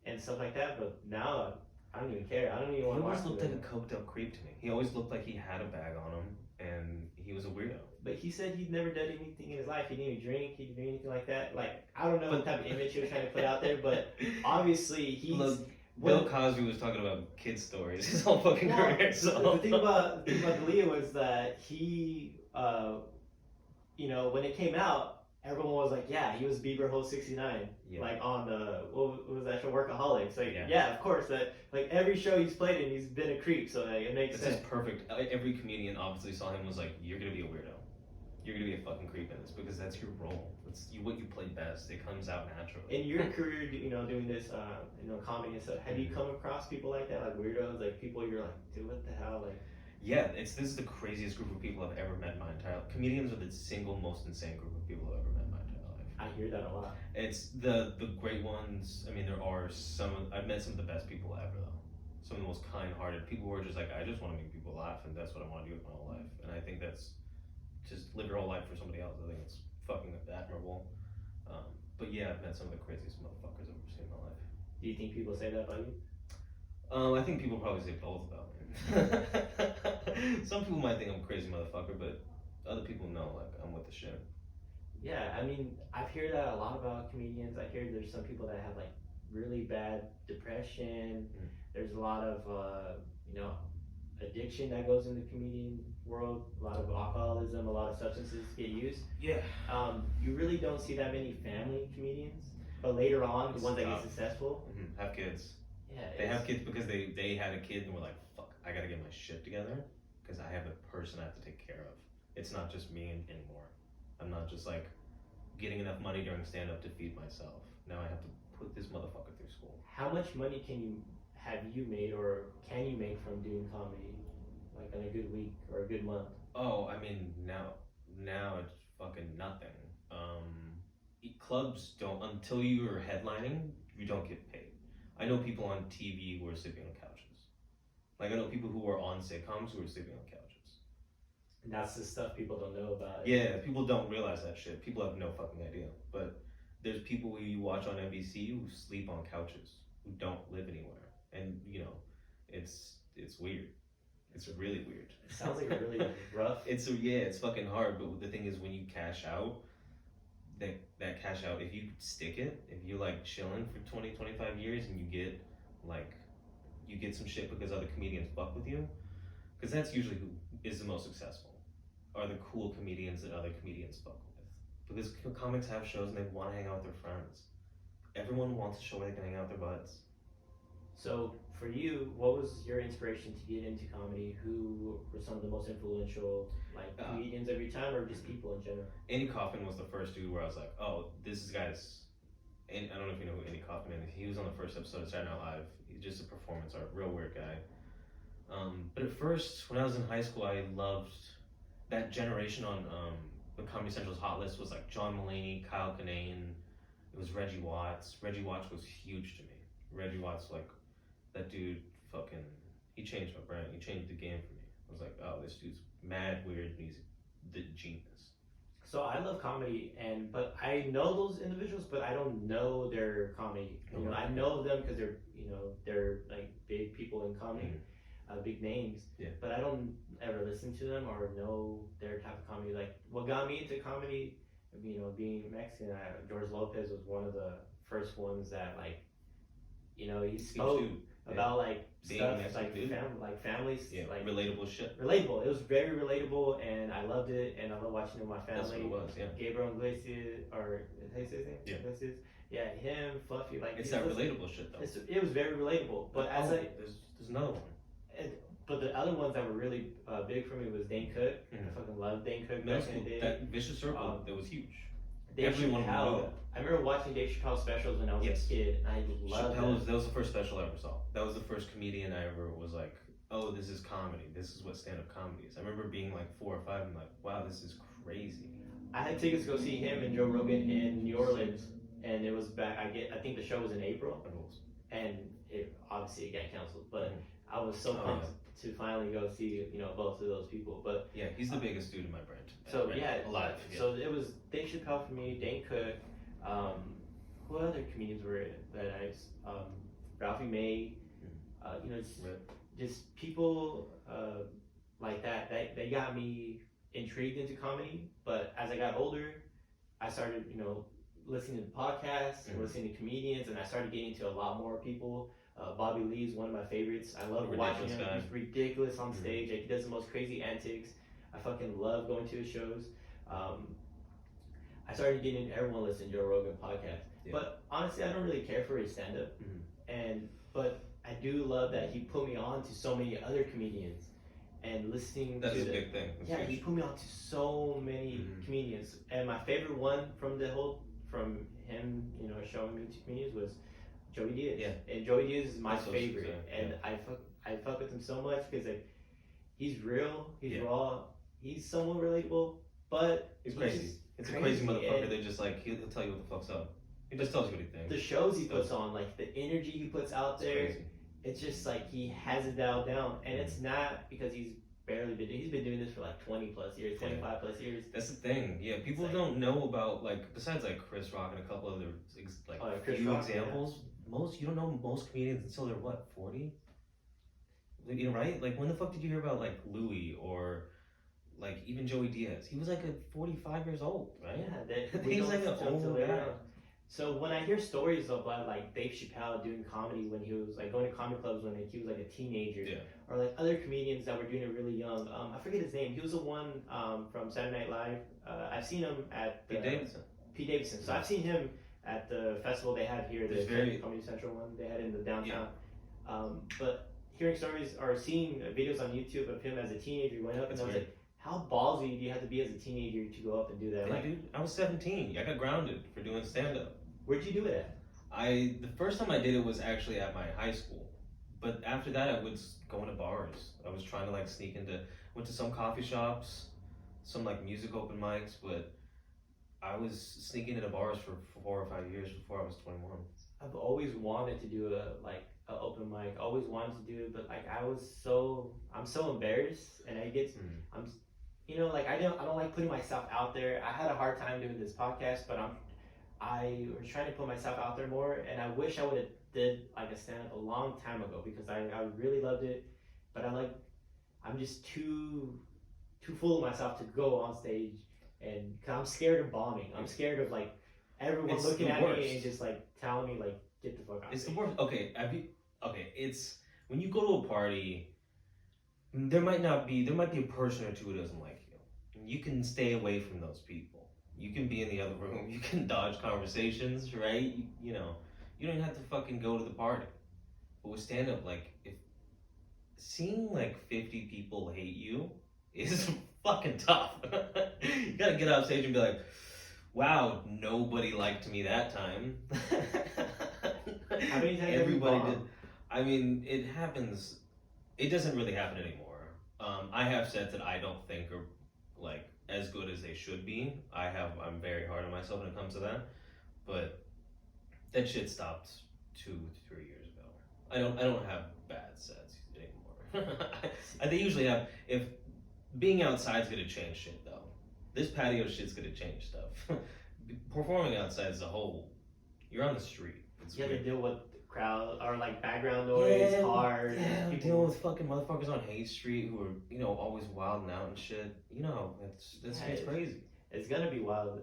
and stuff like that. But now I don't even care. I don't even want to watch. He always looked like a coked up creep to me. He always looked like he had a bag on him, and he was a weirdo. But he said he'd never done anything in his life. He didn't even drink. He didn't do anything like that. Like I don't know what type of image he was trying to put out there, but obviously he's. Bill Cosby was talking about kid stories his whole fucking career. So the thing about D'Elia was that he, when it came out, everyone was like, yeah, he was Bieber Hole 69, like on what was that show, Workaholics. Like, yeah, of course, that like every show he's played in, he's been a creep. So like, it makes sense. This is perfect. Every comedian obviously saw him was like, you're gonna be a weirdo. You're gonna be a fucking creep in this because that's your role. It's what you play best. It comes out naturally. In your career, doing this, comedy and stuff, have you come across people like that, like weirdos, like people you're like, dude, what the hell, like? Yeah, this is the craziest group of people I've ever met in my entire life. Comedians are the single most insane group of people I've ever met in my entire life. I hear that a lot. It's the great ones. I mean, there are I've met some of the best people ever though. Some of the most kind-hearted people who are just like, I just want to make people laugh, and that's what I want to do with my whole life. And I think that's just live your whole life for somebody else. I think it's fucking admirable. But yeah, I've met some of the craziest motherfuckers I've ever seen in my life. Do you think people say that about you? I think people probably say both about me. Some people might think I'm a crazy motherfucker, but other people know like I'm with the shit. Yeah, I mean, I've heard that a lot about comedians. I hear there's some people that have like really bad depression. Mm. There's a lot of you know, addiction that goes in the comedian world. A lot of alcoholism, a lot of substances get used. Yeah. You really don't see that many family comedians, but later on, the ones that get Stop. successful, Have kids. yeah, They have kids because they had a kid and were like, fuck, I gotta get my shit together because I have a person I have to take care of. It's not just me anymore. I'm not just like getting enough money during stand up to feed myself. Now I have to put this motherfucker through school. How much money have you made or can you make from doing comedy, like in a good week or a good month? Oh, I mean now it's fucking nothing. Clubs don't until you are headlining, you don't get paid. I know people on TV who are sleeping on couches. Like I know people who are on sitcoms who are sleeping on couches. And that's the stuff people don't know about. Yeah, people don't realize that shit. People have no fucking idea. But there's people who you watch on NBC who sleep on couches, who don't live anywhere, and you know, it's weird. It's really weird. It sounds like a really rough. It's fucking hard. But the thing is, when you cash out, that cash out, if you stick it, if you like chilling for 20, 25 years, and you get some shit because other comedians fuck with you, because that's usually who is the most successful. Are the cool comedians that other comedians fuck with. Because comics have shows and they want to hang out with their friends. Everyone wants a show where they can hang out with their buds. So for you, what was your inspiration to get into comedy? Who were some of the most influential like comedians of your time, or just people in general? Andy Kaufman was the first dude where I was like, oh, this guy's. And I don't know if you know who Andy Kaufman is. He was on the first episode of Saturday Night Live. He's just a performance art, real weird guy. But at first, when I was in high school, I loved that generation on the Comedy Central's hot list was like John Mulaney, Kyle Kinane. It was Reggie Watts. Reggie Watts was huge to me. Reggie Watts, like, that dude fucking, he changed my brain. He changed the game for me. I was like, oh, this dude's mad weird and he's the genius. So I love comedy, but I know those individuals, but I don't know their comedy. You know, I know them because they're like big people in comedy, big names. Yeah. But I don't ever listen to them or know their type of comedy. Like what got me into comedy, you know, being Mexican, George Lopez was one of the first ones that like, you know, he spoke about like being stuff Mexican, like families, like relatable shit. Relatable. It was very relatable, and I loved it, and I love watching it with my family. That's what it was, yeah. Gabriel Iglesias, or how you say his name? Yeah. Iglesias. Yeah, him, Fluffy, like it's that relatable shit though. It was very relatable, but there's another one. But the other ones that were really big for me was Dane Cook. I fucking loved Dane Cook back in the day. That Vicious Circle, that was huge. Everyone knew that. I remember watching Dave Chappelle specials when I was a kid, and I loved that was the first special I ever saw. That was the first comedian I ever was like, oh, this is comedy. This is what stand-up comedy is. I remember being like 4 or 5 and like, wow, this is crazy. I had tickets to go see him and Joe Rogan in New Orleans, and it was back. I think the show was in April, and it obviously got canceled. But I was so pumped to finally go see both of those people. But yeah, he's the biggest dude in my brand. So alive. Yeah. So it was Dave Chappelle for me, Dane Cook. What other comedians were that I? Ralphie May. Just people like that. They got me intrigued into comedy. But as I got older, I started listening to podcasts and listening to comedians, and I started getting to a lot more people. Bobby Lee is one of my favorites. I love watching him. He's ridiculous on stage. Like, he does the most crazy antics. I fucking love going to his shows. I started getting everyone listen to Joe Rogan podcast. Yeah. But honestly, I don't really care for his stand-up. But I do love that he put me on to so many other comedians and listening That's a big thing. That's huge. He put me on to so many comedians. And my favorite one from him, showing me to comedians was Joey Diaz. Yeah. And Joey Diaz is my favorite. And I fuck with him so much because he's real, he's raw, he's somewhat relatable, but he's crazy. It's a crazy motherfucker. They're just like, he'll tell you what the fuck's up. He just tells you what he thinks. The shows he puts on, like the energy he puts out there, it's just like he has it dialed down. And it's not because he's been doing this for like 20 plus years, 25 plus years. That's the thing. Yeah, people don't know about, like, besides like Chris Rock and a couple other like few examples. You don't know most comedians until they're what, 40? You know, right? Like when the fuck did you hear about like Louis or like even Joey Diaz? He was like a 45 years old, right? Yeah, that we He was don't like an until old later guy. on. So when I hear stories of like Dave Chappelle doing comedy when he was like going to comedy clubs when he was like a teenager, Yeah. or like other comedians that were doing it really young. I forget his name. He was the one from Saturday Night Live. I've seen him at Pete Davidson. Pete Davidson. So I've seen him at the festival they had here, the He's very- Comedy Central one they had in the downtown. But hearing stories or seeing videos on YouTube of him as a teenager going up, and I was like, how ballsy do you have to be as a teenager to go up and do that? Yeah, Like, dude, I was 17. I got grounded for doing stand up. where'd you do it at? The first time I did it was actually at my high school, but after that I was going to bars. I was trying to like sneak into, went to some coffee shops, some like music open mics, but I was sneaking into bars for 4 or 5 years before I was 21. I've always wanted to do a open mic. Always wanted to do it, but like I'm so embarrassed, and I'm, like I don't like putting myself out there. I had a hard time doing this podcast, but I was trying to put myself out there more, and I wish I would have did like a stand up a long time ago because I really loved it, but I'm just too full of myself to go on stage, and cause I'm scared of bombing. I'm scared of like everyone It's looking the at worst. me and just like telling me like get the fuck out. It's the worst. Okay, it's when you go to a party, there might be a person or two who doesn't like you. You can stay away from those people. You can be in the other room. You can dodge conversations, right? You know, you don't have to fucking go to the party. But with stand up, like if seeing like 50 people hate you is fucking tough. You gotta get off stage and be like, wow, nobody liked me that time. How many times have you Everybody bombed? did. I mean, it happens. It doesn't really happen anymore. I have sets that I don't think are like as good as they should be. I'm very hard on myself when it comes to that. But that shit stopped 2-3 years ago. I don't have bad sets anymore. They usually have, if being outside's gonna change shit though. This patio shit's gonna change stuff. Performing outside as a whole, you're on the street. It's You have to weird. deal with the crowd or like background noise, cars, Yeah, people. dealing with fucking motherfuckers on Haight Street who are, always wilding out and shit. It's Yeah, crazy. It's gonna be wild,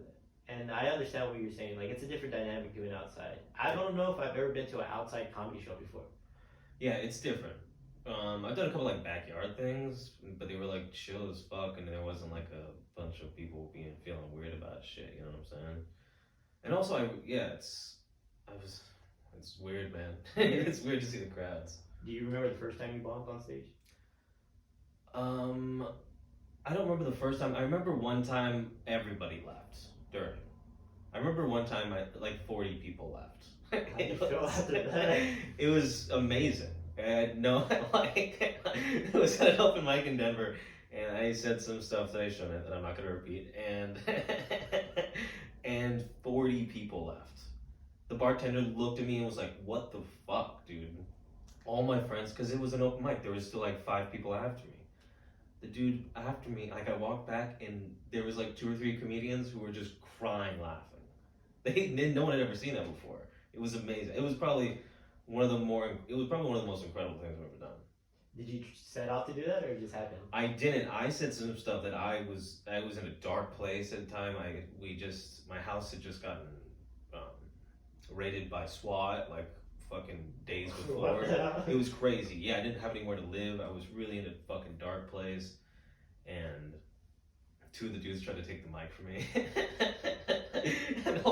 and I understand what you're saying. Like it's a different dynamic doing outside. I don't know if I've ever been to an outside comedy show before. Yeah, it's different. I've done a couple like backyard things, but they were like chill as fuck, and there wasn't like a bunch of people feeling weird about shit. You know what I'm saying? And also, it's weird, man. It's weird to see the crowds. Do you remember the first time you bombed on stage? I don't remember the first time. I remember one time everybody left during. I remember one time like 40 people left. How did you feel after that? It was amazing. I had no it was at an open mic in Denver, and I said some stuff that I shouldn't that I'm not gonna repeat, and and 40 people left. The bartender looked at me and was like, "What the fuck, dude?" All my friends, because it was an open mic, there was still like 5 people after me. The dude after me, like I walked back and there was like 2 or 3 comedians who were just crying laughing. No one had ever seen that before. It was amazing. It was probably one of the most incredible things I've ever done. Did you set out to do that, or it just happened? I didn't. I said some stuff that I was in a dark place at the time. My house had just gotten raided by SWAT like fucking days before. What the hell? It was crazy. Yeah, I didn't have anywhere to live. I was really in a fucking dark place, and 2 of the dudes tried to take the mic from me, and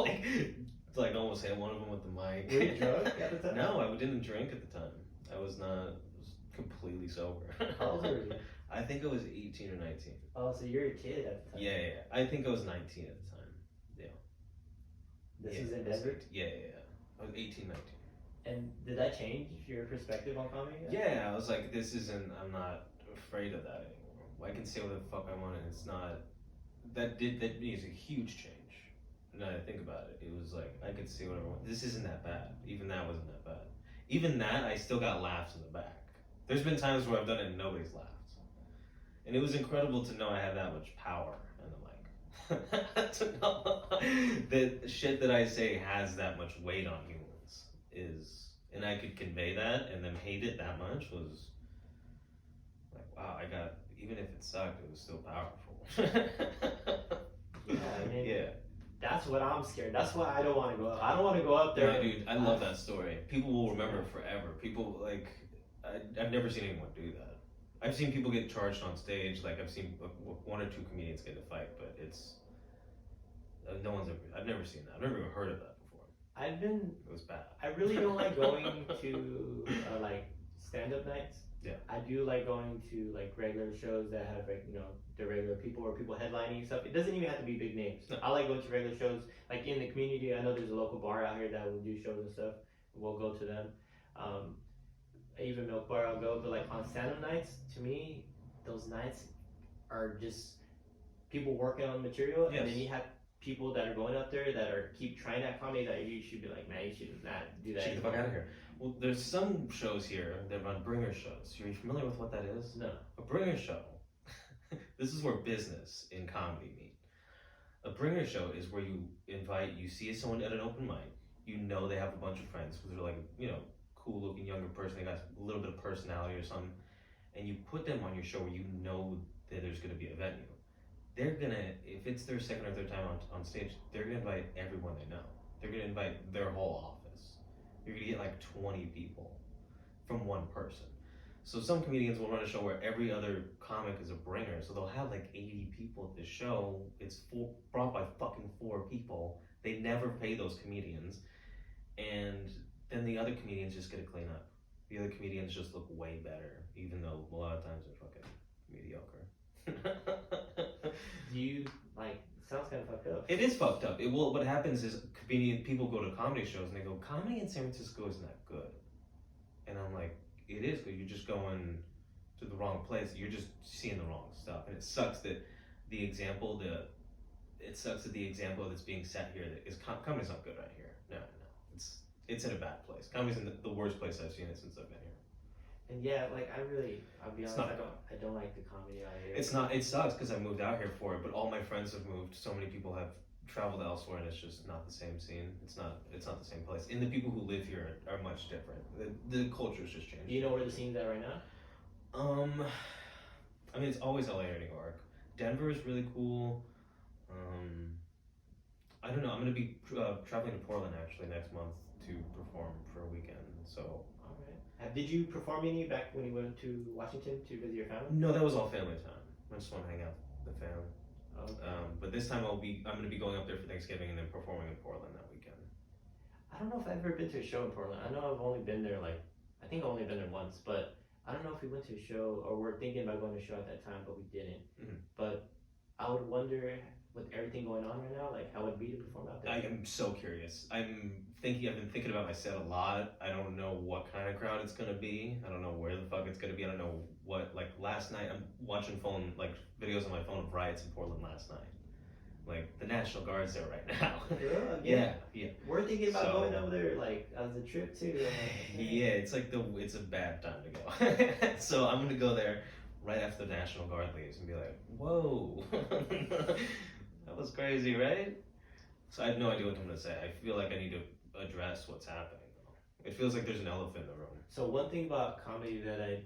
like almost hit one of them with the mic. Were you drunk at the time? No, I didn't drink at the time. I was completely sober. How old were you? I think I was 18 or 19. Oh, so you're a kid at the time. Yeah. I think I was 19 at the time. This Yeah, was in I was Denver? 18. Yeah. I was 18, 19. And did that change your perspective on comedy? Yeah, I was like, I'm not afraid of that anymore. I can say what the fuck I want, and it's not, that is a huge change. Now that I think about it, it was like, I could say whatever I want. This isn't that bad. Even that wasn't that bad. Even that, I still got laughs in the back. There's been times where I've done it and nobody's laughed. And it was incredible to know I had that much power in the mic. To know that shit that I say has that much weight on humans and I could convey that and then hate it that much wow, even if it sucked, it was still powerful. Yeah, I mean, Yeah. that's what I'm scared. That's why I don't want to go. I don't want to go up there. No, dude, I love that story. People will remember it forever. People like, I've never seen anyone do that. I've seen people get charged on stage. Like I've seen one or two comedians get in a fight, but it's no one's ever. I've never seen that. I've never even heard of that before. It was bad. I really don't like going to like stand-up nights. Yeah. I do like going to like regular shows that have like the regular people or people headlining stuff. It doesn't even have to be big names. No. I like going to regular shows. Like in the community, I know there's a local bar out here that will do shows and stuff. We'll go to them. Even Milk Bar I'll go, but like on stand-up nights, to me, those nights are just people working on material, Yes. and then you have people that are going up there that are keep trying that comedy that you should be like, man, you should not do that. Get the fuck out of here. Well, there's some shows here that run bringer shows. Are you familiar with what that is? No. A bringer show. This is where business and comedy meet. A bringer show is where you see someone at an open mic. You know they have a bunch of friends because they're like, cool looking younger person. They got a little bit of personality or something, and you put them on your show where you know that there's going to be a venue. They're gonna, if it's their second or third time on stage, they're gonna invite everyone they know. They're gonna invite their whole office. You're gonna get like 20 people from one person. So some comedians will run a show where every other comic is a bringer, so they'll have like 80 people at the show. It's brought by fucking 4 people. They never pay those comedians, and then the other comedians just get to clean up. The other comedians just look way better, even though a lot of times they're fucking mediocre. Do you like? Sounds kind of fucked up. It is fucked up. What happens is people go to comedy shows and they go, comedy in San Francisco isn't that good. And I'm like, it is good. You're just going to the wrong place. You're just seeing the wrong stuff. And it sucks that the example that's being set here that is comedy's not good right here. No. It's in a bad place. Comedy's in the worst place I've seen it since I've been here. And yeah, like I'll be honest, I don't like the comedy out here. It's not. It sucks because I moved out here for it, but all my friends have moved. So many people have traveled elsewhere, and it's just not the same scene. It's not the same place. And the people who live here are much different. The culture's just changed. Do you know where the scene's at right now? I mean, it's always LA or New York. Denver is really cool. I don't know. I'm gonna be traveling to Portland actually next month to perform for a weekend. So. Did you perform any back when you went to Washington to visit your family? No, that was all family time. I just want to hang out with the family. Okay. But this time I'm going to be going up there for Thanksgiving and then performing in Portland that weekend. I don't know if I've ever been to a show in Portland. I know I've only been there I think I've only been there once, but I don't know if we went to a show or we're thinking about going to a show at that time, but we didn't. Mm-hmm. But I would wonder, with everything going on right now, like how it would be to perform out there. I am so curious. I've been thinking about my set a lot. I don't know what kind of crowd it's gonna be. I don't know where the fuck it's gonna be. I don't know what, like last night I'm watching videos on my phone of riots in Portland last night. Like the National Guard's there right now. Yeah. We're thinking about going over there as a trip too. Yeah, it's a bad time to go. So I'm gonna go there right after the National Guard leaves and be like, whoa. That was crazy, right? So I have no idea what I'm gonna say. I feel like I need to address what's happening. It feels like there's an elephant in the room. So one thing about comedy that I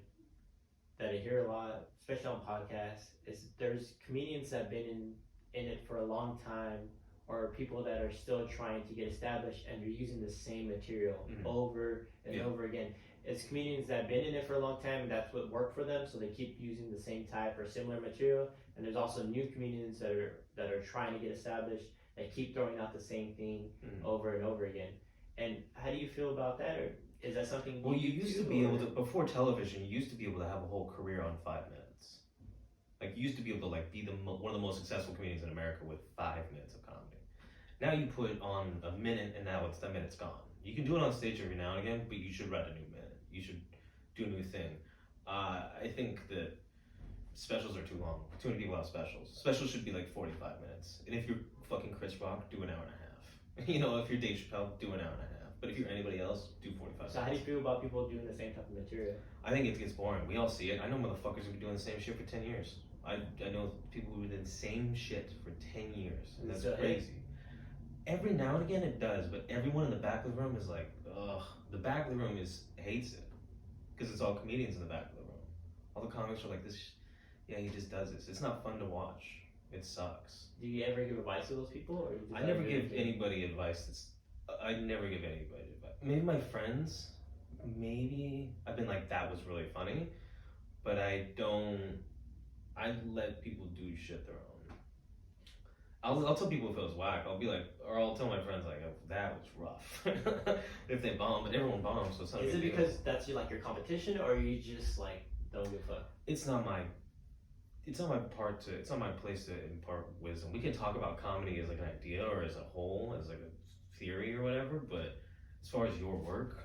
hear a lot, especially on podcasts, is there's comedians that have been in it for a long time, or people that are still trying to get established, and they're using the same material over and over again. It's comedians that have been in it for a long time, and that's what worked for them, so they keep using the same type or similar material. And there's also new comedians that are trying to get established, that keep throwing out the same thing over and over again. And how do you feel about that? Or is that something you used to be able to, before television, you used to be able to have a whole career on 5 minutes. Like, you used to be able to be one of the most successful comedians in America with 5 minutes of comedy. Now you put on a minute, and now the minute's gone. You can do it on stage every now and again, but you should write a new minute. You should do a new thing. I think that specials are too long. Too many people have specials. Specials should be like 45 minutes. And if you're fucking Chris Rock, do an hour and a half. If you're Dave Chappelle, do an hour and a half. But if you're anybody else, do 45 minutes. So how do you feel about people doing the same type of material? I think it gets boring. We all see it. I know motherfuckers who've been doing the same shit for 10 years. I know people who've been doing the same shit for 10 years. And that's crazy. Every now and again it does, but everyone in the back of the room is like, ugh. The back of the room hates it. Because it's all comedians in the back of the room. All the comics are like this. Yeah, he just does this. It's not fun to watch. It sucks. Do you ever give advice to those people, or you just I let never them do give their thing? anybody advice. I never give anybody advice. Maybe my friends. Maybe I've been like, that was really funny, but I don't. I let people do shit their own. I'll tell people if it was whack. I'll be like, or I'll tell my friends like, oh, that was rough. If they bomb, but everyone bombs, so it's not a Is it big deal. because that's your competition, or you just like don't give a fuck? It's not my it's not my place to impart wisdom. We can talk about comedy as like an idea or as a whole, as like a theory or whatever, but as far as your work,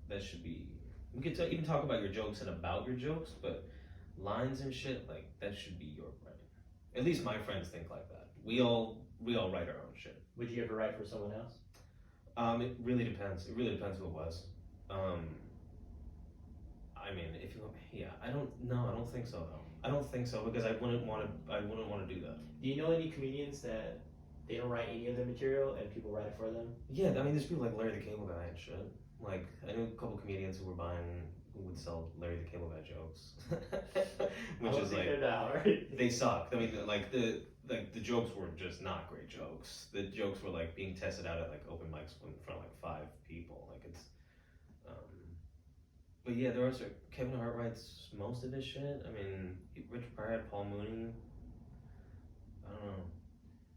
that should be, we could even talk about your jokes and about your jokes, but lines and shit, like, that should be your writing. At least my friends think like that. We all write our own shit. Would you ever write for someone else? It really depends. It really depends who it was. I mean, if you, yeah, I don't think so though. I don't think so because I wouldn't want to do that. Do you know any comedians that they don't write any of the material and people write it for them? Yeah, I mean, there's people like Larry the Cable Guy and shit. Like, I knew a couple comedians who would sell Larry the Cable Guy jokes, which is like, they're that hard. they suck. I mean, the jokes were just not great jokes. The jokes were like being tested out at like open mics in front of like 5 people. Like it's, but yeah, there are Kevin Hart writes most of his shit. I mean, Richard Pryor had Paul Mooney. I don't know.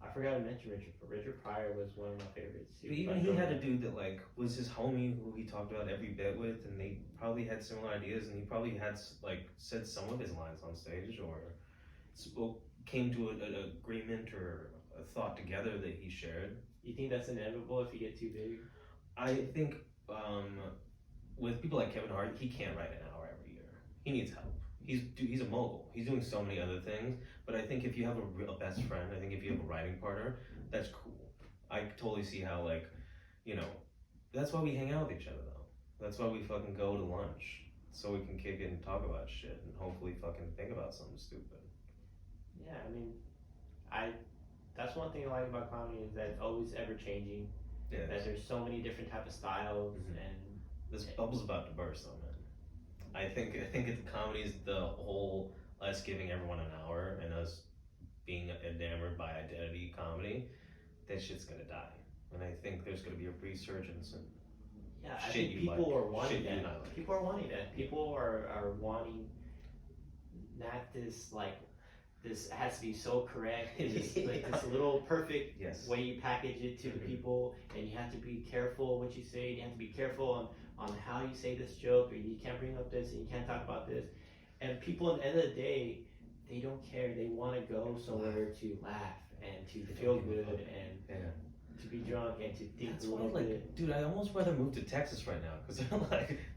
I forgot to mention Richard, but Richard Pryor was one of my favorites. But even he had a dude that like was his homie who he talked about every bit with, and they probably had similar ideas, and he probably had like said some of his lines on stage or came to an agreement or a thought together that he shared. You think that's inevitable if you get too big? I think with people like Kevin Hart, he can't write an hour every year. He needs help. He's a mogul. He's doing so many other things. But I think if you have a real best friend, I think if you have a writing partner, that's cool. I totally see how, like, you know, that's why we hang out with each other though. That's why we fucking go to lunch, so we can kick it and talk about shit and hopefully fucking think about something stupid. Yeah, I mean, that's one thing I like about comedy is that it's always ever changing. Yeah. That there's so many different type of styles and this bubble's about to burst though, man. I think the comedy is the whole us giving everyone an hour and us being enamored by identity comedy. That shit's gonna die, and I think there's gonna be a resurgence and yeah, I think people are wanting that. Like. People are wanting that. People are wanting not this like this has to be so correct. This, like this little perfect way you package it to the people, and you have to be careful what you say. You have to be careful on how you say this joke, or you can't bring up this, and you can't talk about this. And people, at the end of the day, they don't care. They want to go somewhere to laugh and to feel good and to be drunk and to think That's a little why, bit. dude, I almost rather move to Texas right now because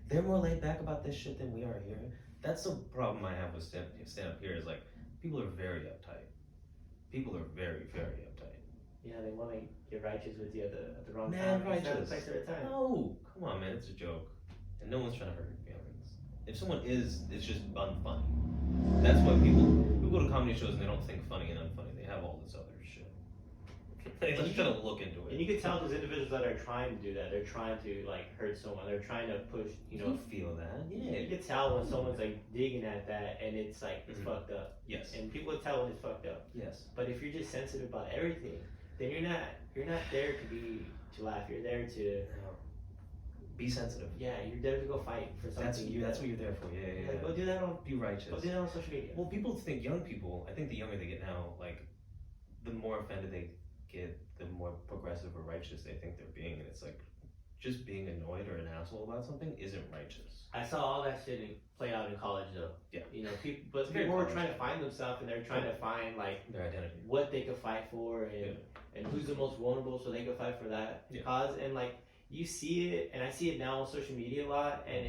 they're more laid back about this shit than we are here. That's the problem I have with stand up here is like people are very uptight. People are very, very uptight. Yeah, they want to get righteous with you at the wrong Man, time. righteous. It's not the place or the time. No, come on, man, it's a joke, and no one's trying to hurt your feelings. If someone is, it's just unfunny. That's why people go to comedy shows and they don't think funny and unfunny. They have all this other shit. They just try to look into it. And you can tell those individuals that are trying to do that. They're trying to like hurt someone. They're trying to push. You feel that? Yeah. You can tell when someone's like digging at that, and it's like it's fucked up. Yes. And people can tell when it's fucked up. Yes. But if you're just sensitive about everything, then you're not there to laugh. You're there to be sensitive. Yeah, you're there to go fight for something. That's what you're there for. Yeah. Like, go do that on. Be righteous. Go do that on social media. Well, people think young people. I think the younger they get now, like, the more offended they get, the more progressive or righteous they think they're being, and it's like, just being annoyed or an asshole about something isn't righteous. I saw all that shit play out in college though. Yeah. You know, people were trying to find themselves, and they're trying to find like their identity, what they could fight for, and who's the most vulnerable, so they could fight for that cause. And like you see it, and I see it now on social media a lot, and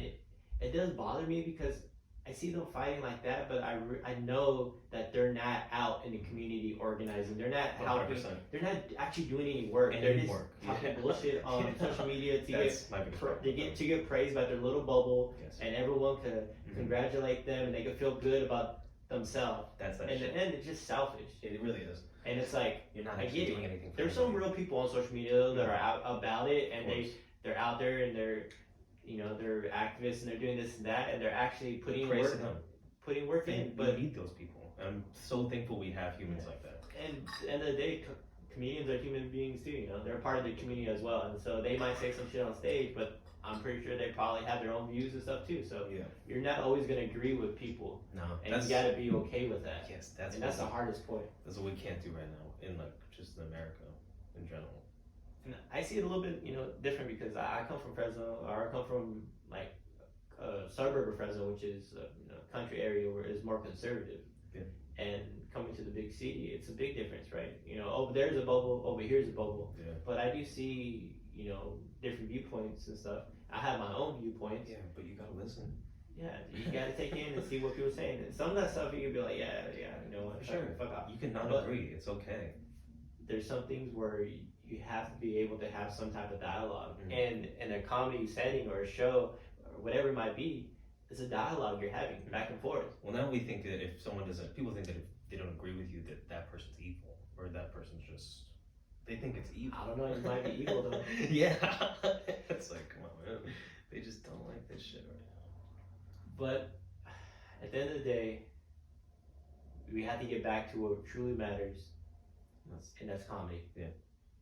it does bother me because I see them fighting like that, but I know that they're not out in the community organizing. They're not helping. 100%. They're not actually doing any work. They're just talking bullshit on social media to get praised by their little bubble, and everyone could congratulate them, and they could feel good about themselves. That's that. And in the end, it's just selfish. It really is. And it's like you're not actually doing anything. There's some real people on social media that are out about it, and they're out there and they're activists and they're doing this and that, and they're actually putting putting work in. We But need those people. And I'm so thankful we have humans like that. and at the end of the day, comedians are human beings too. You know, they're part of the community as well, and so they might say some shit on stage, but I'm pretty sure they probably have their own views and stuff too. So Yeah. you're not always gonna agree with people, No, and you gotta be okay with that. Yes, And that's the hardest point. That's what we can't do right now in like just in America in general. And I see it a little bit, different because I come from Fresno, or I come from like a suburb of Fresno, which is a country area where it's more conservative. Yeah. And coming to the big city, it's a big difference, right? Over there's a bubble, over here's a bubble. Yeah. But I do see, different viewpoints and stuff. I have my own viewpoints. Yeah, but you gotta listen. Yeah, you gotta take in and see what people are saying. And some of that stuff you can be like, yeah, you know what, Sure. fuck off. You can not But agree. It's okay. there's some things where you have to be able to have some type of dialogue. Mhm. And in a comedy setting or a show or whatever it might be, it's a dialogue you're having back and forth. Well, now we think that if someone doesn't, people think that if they don't agree with you, that that person's evil or that person's just. They think it's evil. I don't know, you might be evil though. Yeah. It's like, come on, man. They just don't like this shit right now. But at the end of the day, we have to get back to what truly matters, and that's comedy. Yeah.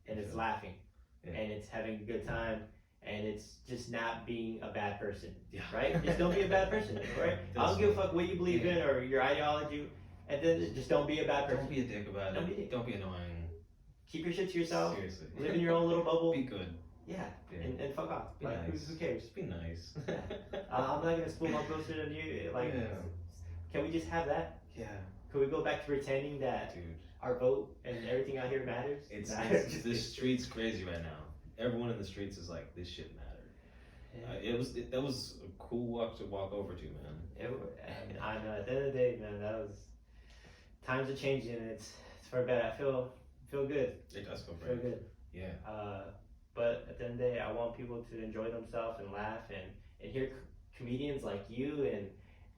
And it's Yeah. laughing. Yeah. And it's having a good time. And it's just not being a bad person. Yeah. Right? Just don't be a bad person, right? I don't give a fuck what you believe in or your ideology. And then just don't be a bad person. Don't be a dick about Don't it. be a dick. Don't be annoying. Keep your shit to yourself. Seriously. Live in your own little bubble. Be good. Yeah. Yeah. And fuck off. Be Like, nice. who cares? Just be nice. I'm not gonna spoon my closer than you. Like, Yeah. can we just have that? Yeah. Can we go back to pretending that Dude. our vote and everything out here matters? It's Nah, the street's crazy right now. Everyone in the streets is like, this shit mattered. Yeah. That was a cool walk to walk over to, man. And I know at the end of the day, man, times are changing. And it's for better. I feel good. It does feel Feel great. good. Yeah. But at the end of the day, I want people to enjoy themselves and laugh and hear comedians like you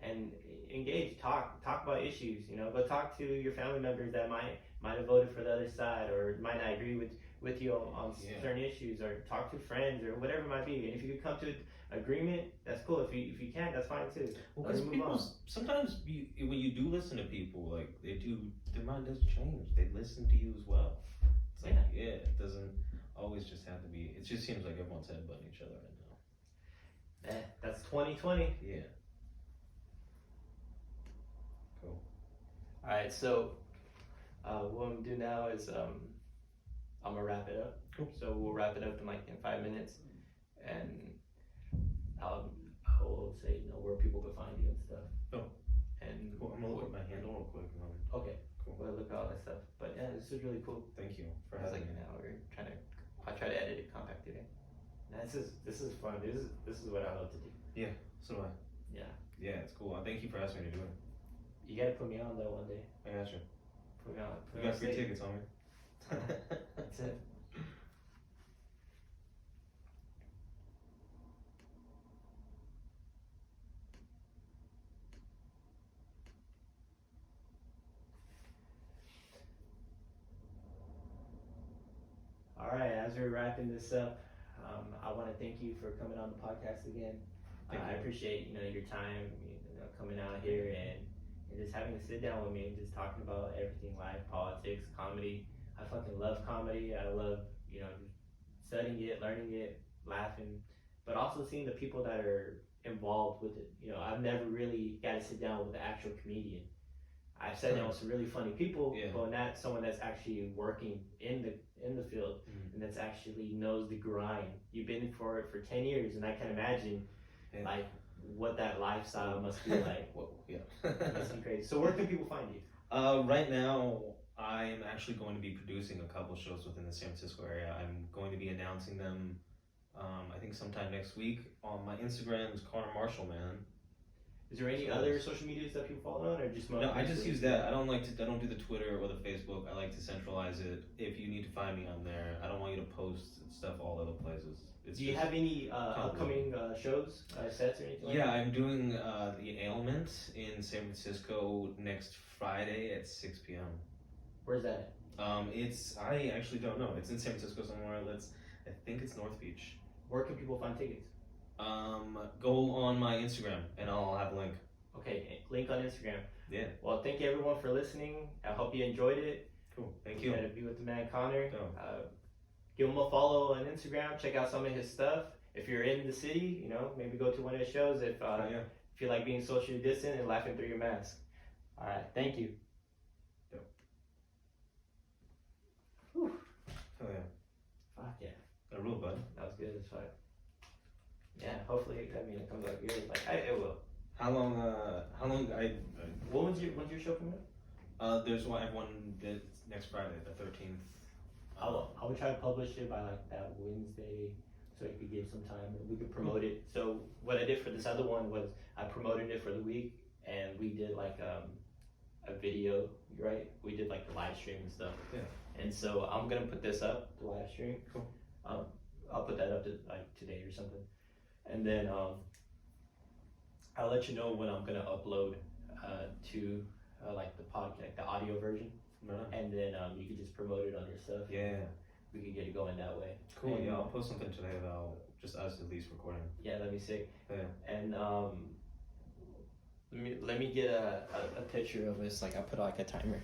and engage, talk about issues. Go talk to your family members that might have voted for the other side or might not agree with you on Yeah. certain issues, or talk to friends or whatever it might be. And if you could come to agreement, that's cool. If you can't, that's fine too. Well, Let's because move on. sometimes when you do listen to people, like their mind does change. They listen to you as well. It's like, yeah, it doesn't always just have to be. It just seems like everyone's headbutting each other right now. That's 2020. Yeah. Cool. All right, so what I'm gonna do now is I'm gonna wrap it up. Cool. So we'll wrap it up in 5 minutes, and I will say where people can find you and stuff. Oh. And Cool. I'm gonna look at my handle real quick. okay, Cool. we'll look at all that stuff. But yeah, this is really cool. Thank you for It's having like me. an hour. I try to edit it, compact it in. Now, this is fun. This is what I love to do. So do I. Yeah. Yeah, it's cool. Thank you for asking me to do it. You gotta put me on though one day. I got you. Put me on. You got free tickets on me. That's it. All right, as we're wrapping this up, I want to thank you for coming on the podcast again. Thank I you. appreciate your time, coming out here and just having to sit down with me and just talking about everything, life, politics, comedy. I fucking love comedy. I love just studying it, learning it, laughing, but also seeing the people that are involved with it. I've never really got to sit down with an actual comedian. I've sat down with some really funny people, Yeah. but not someone that's actually working in the field and that's actually knows the grind. You've been for it for 10 years, and I can imagine Yeah. like what that lifestyle must be like. Whoa, yeah. It must be crazy. So where can people find you? Right now, I am actually going to be producing a couple shows within the San Francisco area. I'm going to be announcing them, I think sometime next week. On my Instagram is Connor Marshall, man. Is there any Shows. other social medias that people follow on, or just No, I just mostly- use that. I don't do the Twitter or the Facebook. I like to centralize it. If you need to find me on there, I don't want you to post stuff all over places. Do you have any upcoming shows, sets, or anything? Yeah, I'm doing The Ailment in San Francisco next Friday at 6 p.m. Where's that? I actually don't know. It's in San Francisco somewhere. I think it's North Beach. Where can people find tickets? Go on my Instagram and I'll have a link. Okay, link on Instagram. Yeah. Well, thank you everyone for listening. I hope you enjoyed it. Cool. Thank you. Got to be with the man Connor. Oh. Give him a follow on Instagram. Check out some of his stuff. If you're in the city, you know, maybe go to one of his shows if if you like being socially distant and laughing through your mask. All right, thank you. Yep. Whew. Oh yeah. Fuck yeah, A rule, bud. that was good as fuck. Yeah, hopefully, I mean, it comes out good. Like, it will. How long? When's your show coming up? There's one. Everyone did next Friday, the 13th. I will try to publish it by like that Wednesday, so it could give some time and we could promote it. So what I did for this other one was I promoted it for the week, and we did like a video, right? We did like the live stream and stuff. Yeah. And so I'm gonna put this up, the live stream. Cool. I'll put that up to, like today or something, and then I'll let you know when I'm gonna upload to like the podcast, like the audio version. Right. And then you could just promote it on your stuff. Yeah. We could get it going that way. Cool. And, Yeah, I'll post something today about just us at least recording. Yeah, that'd be sick. Yeah. And let me get a picture of this. Like I put like a timer.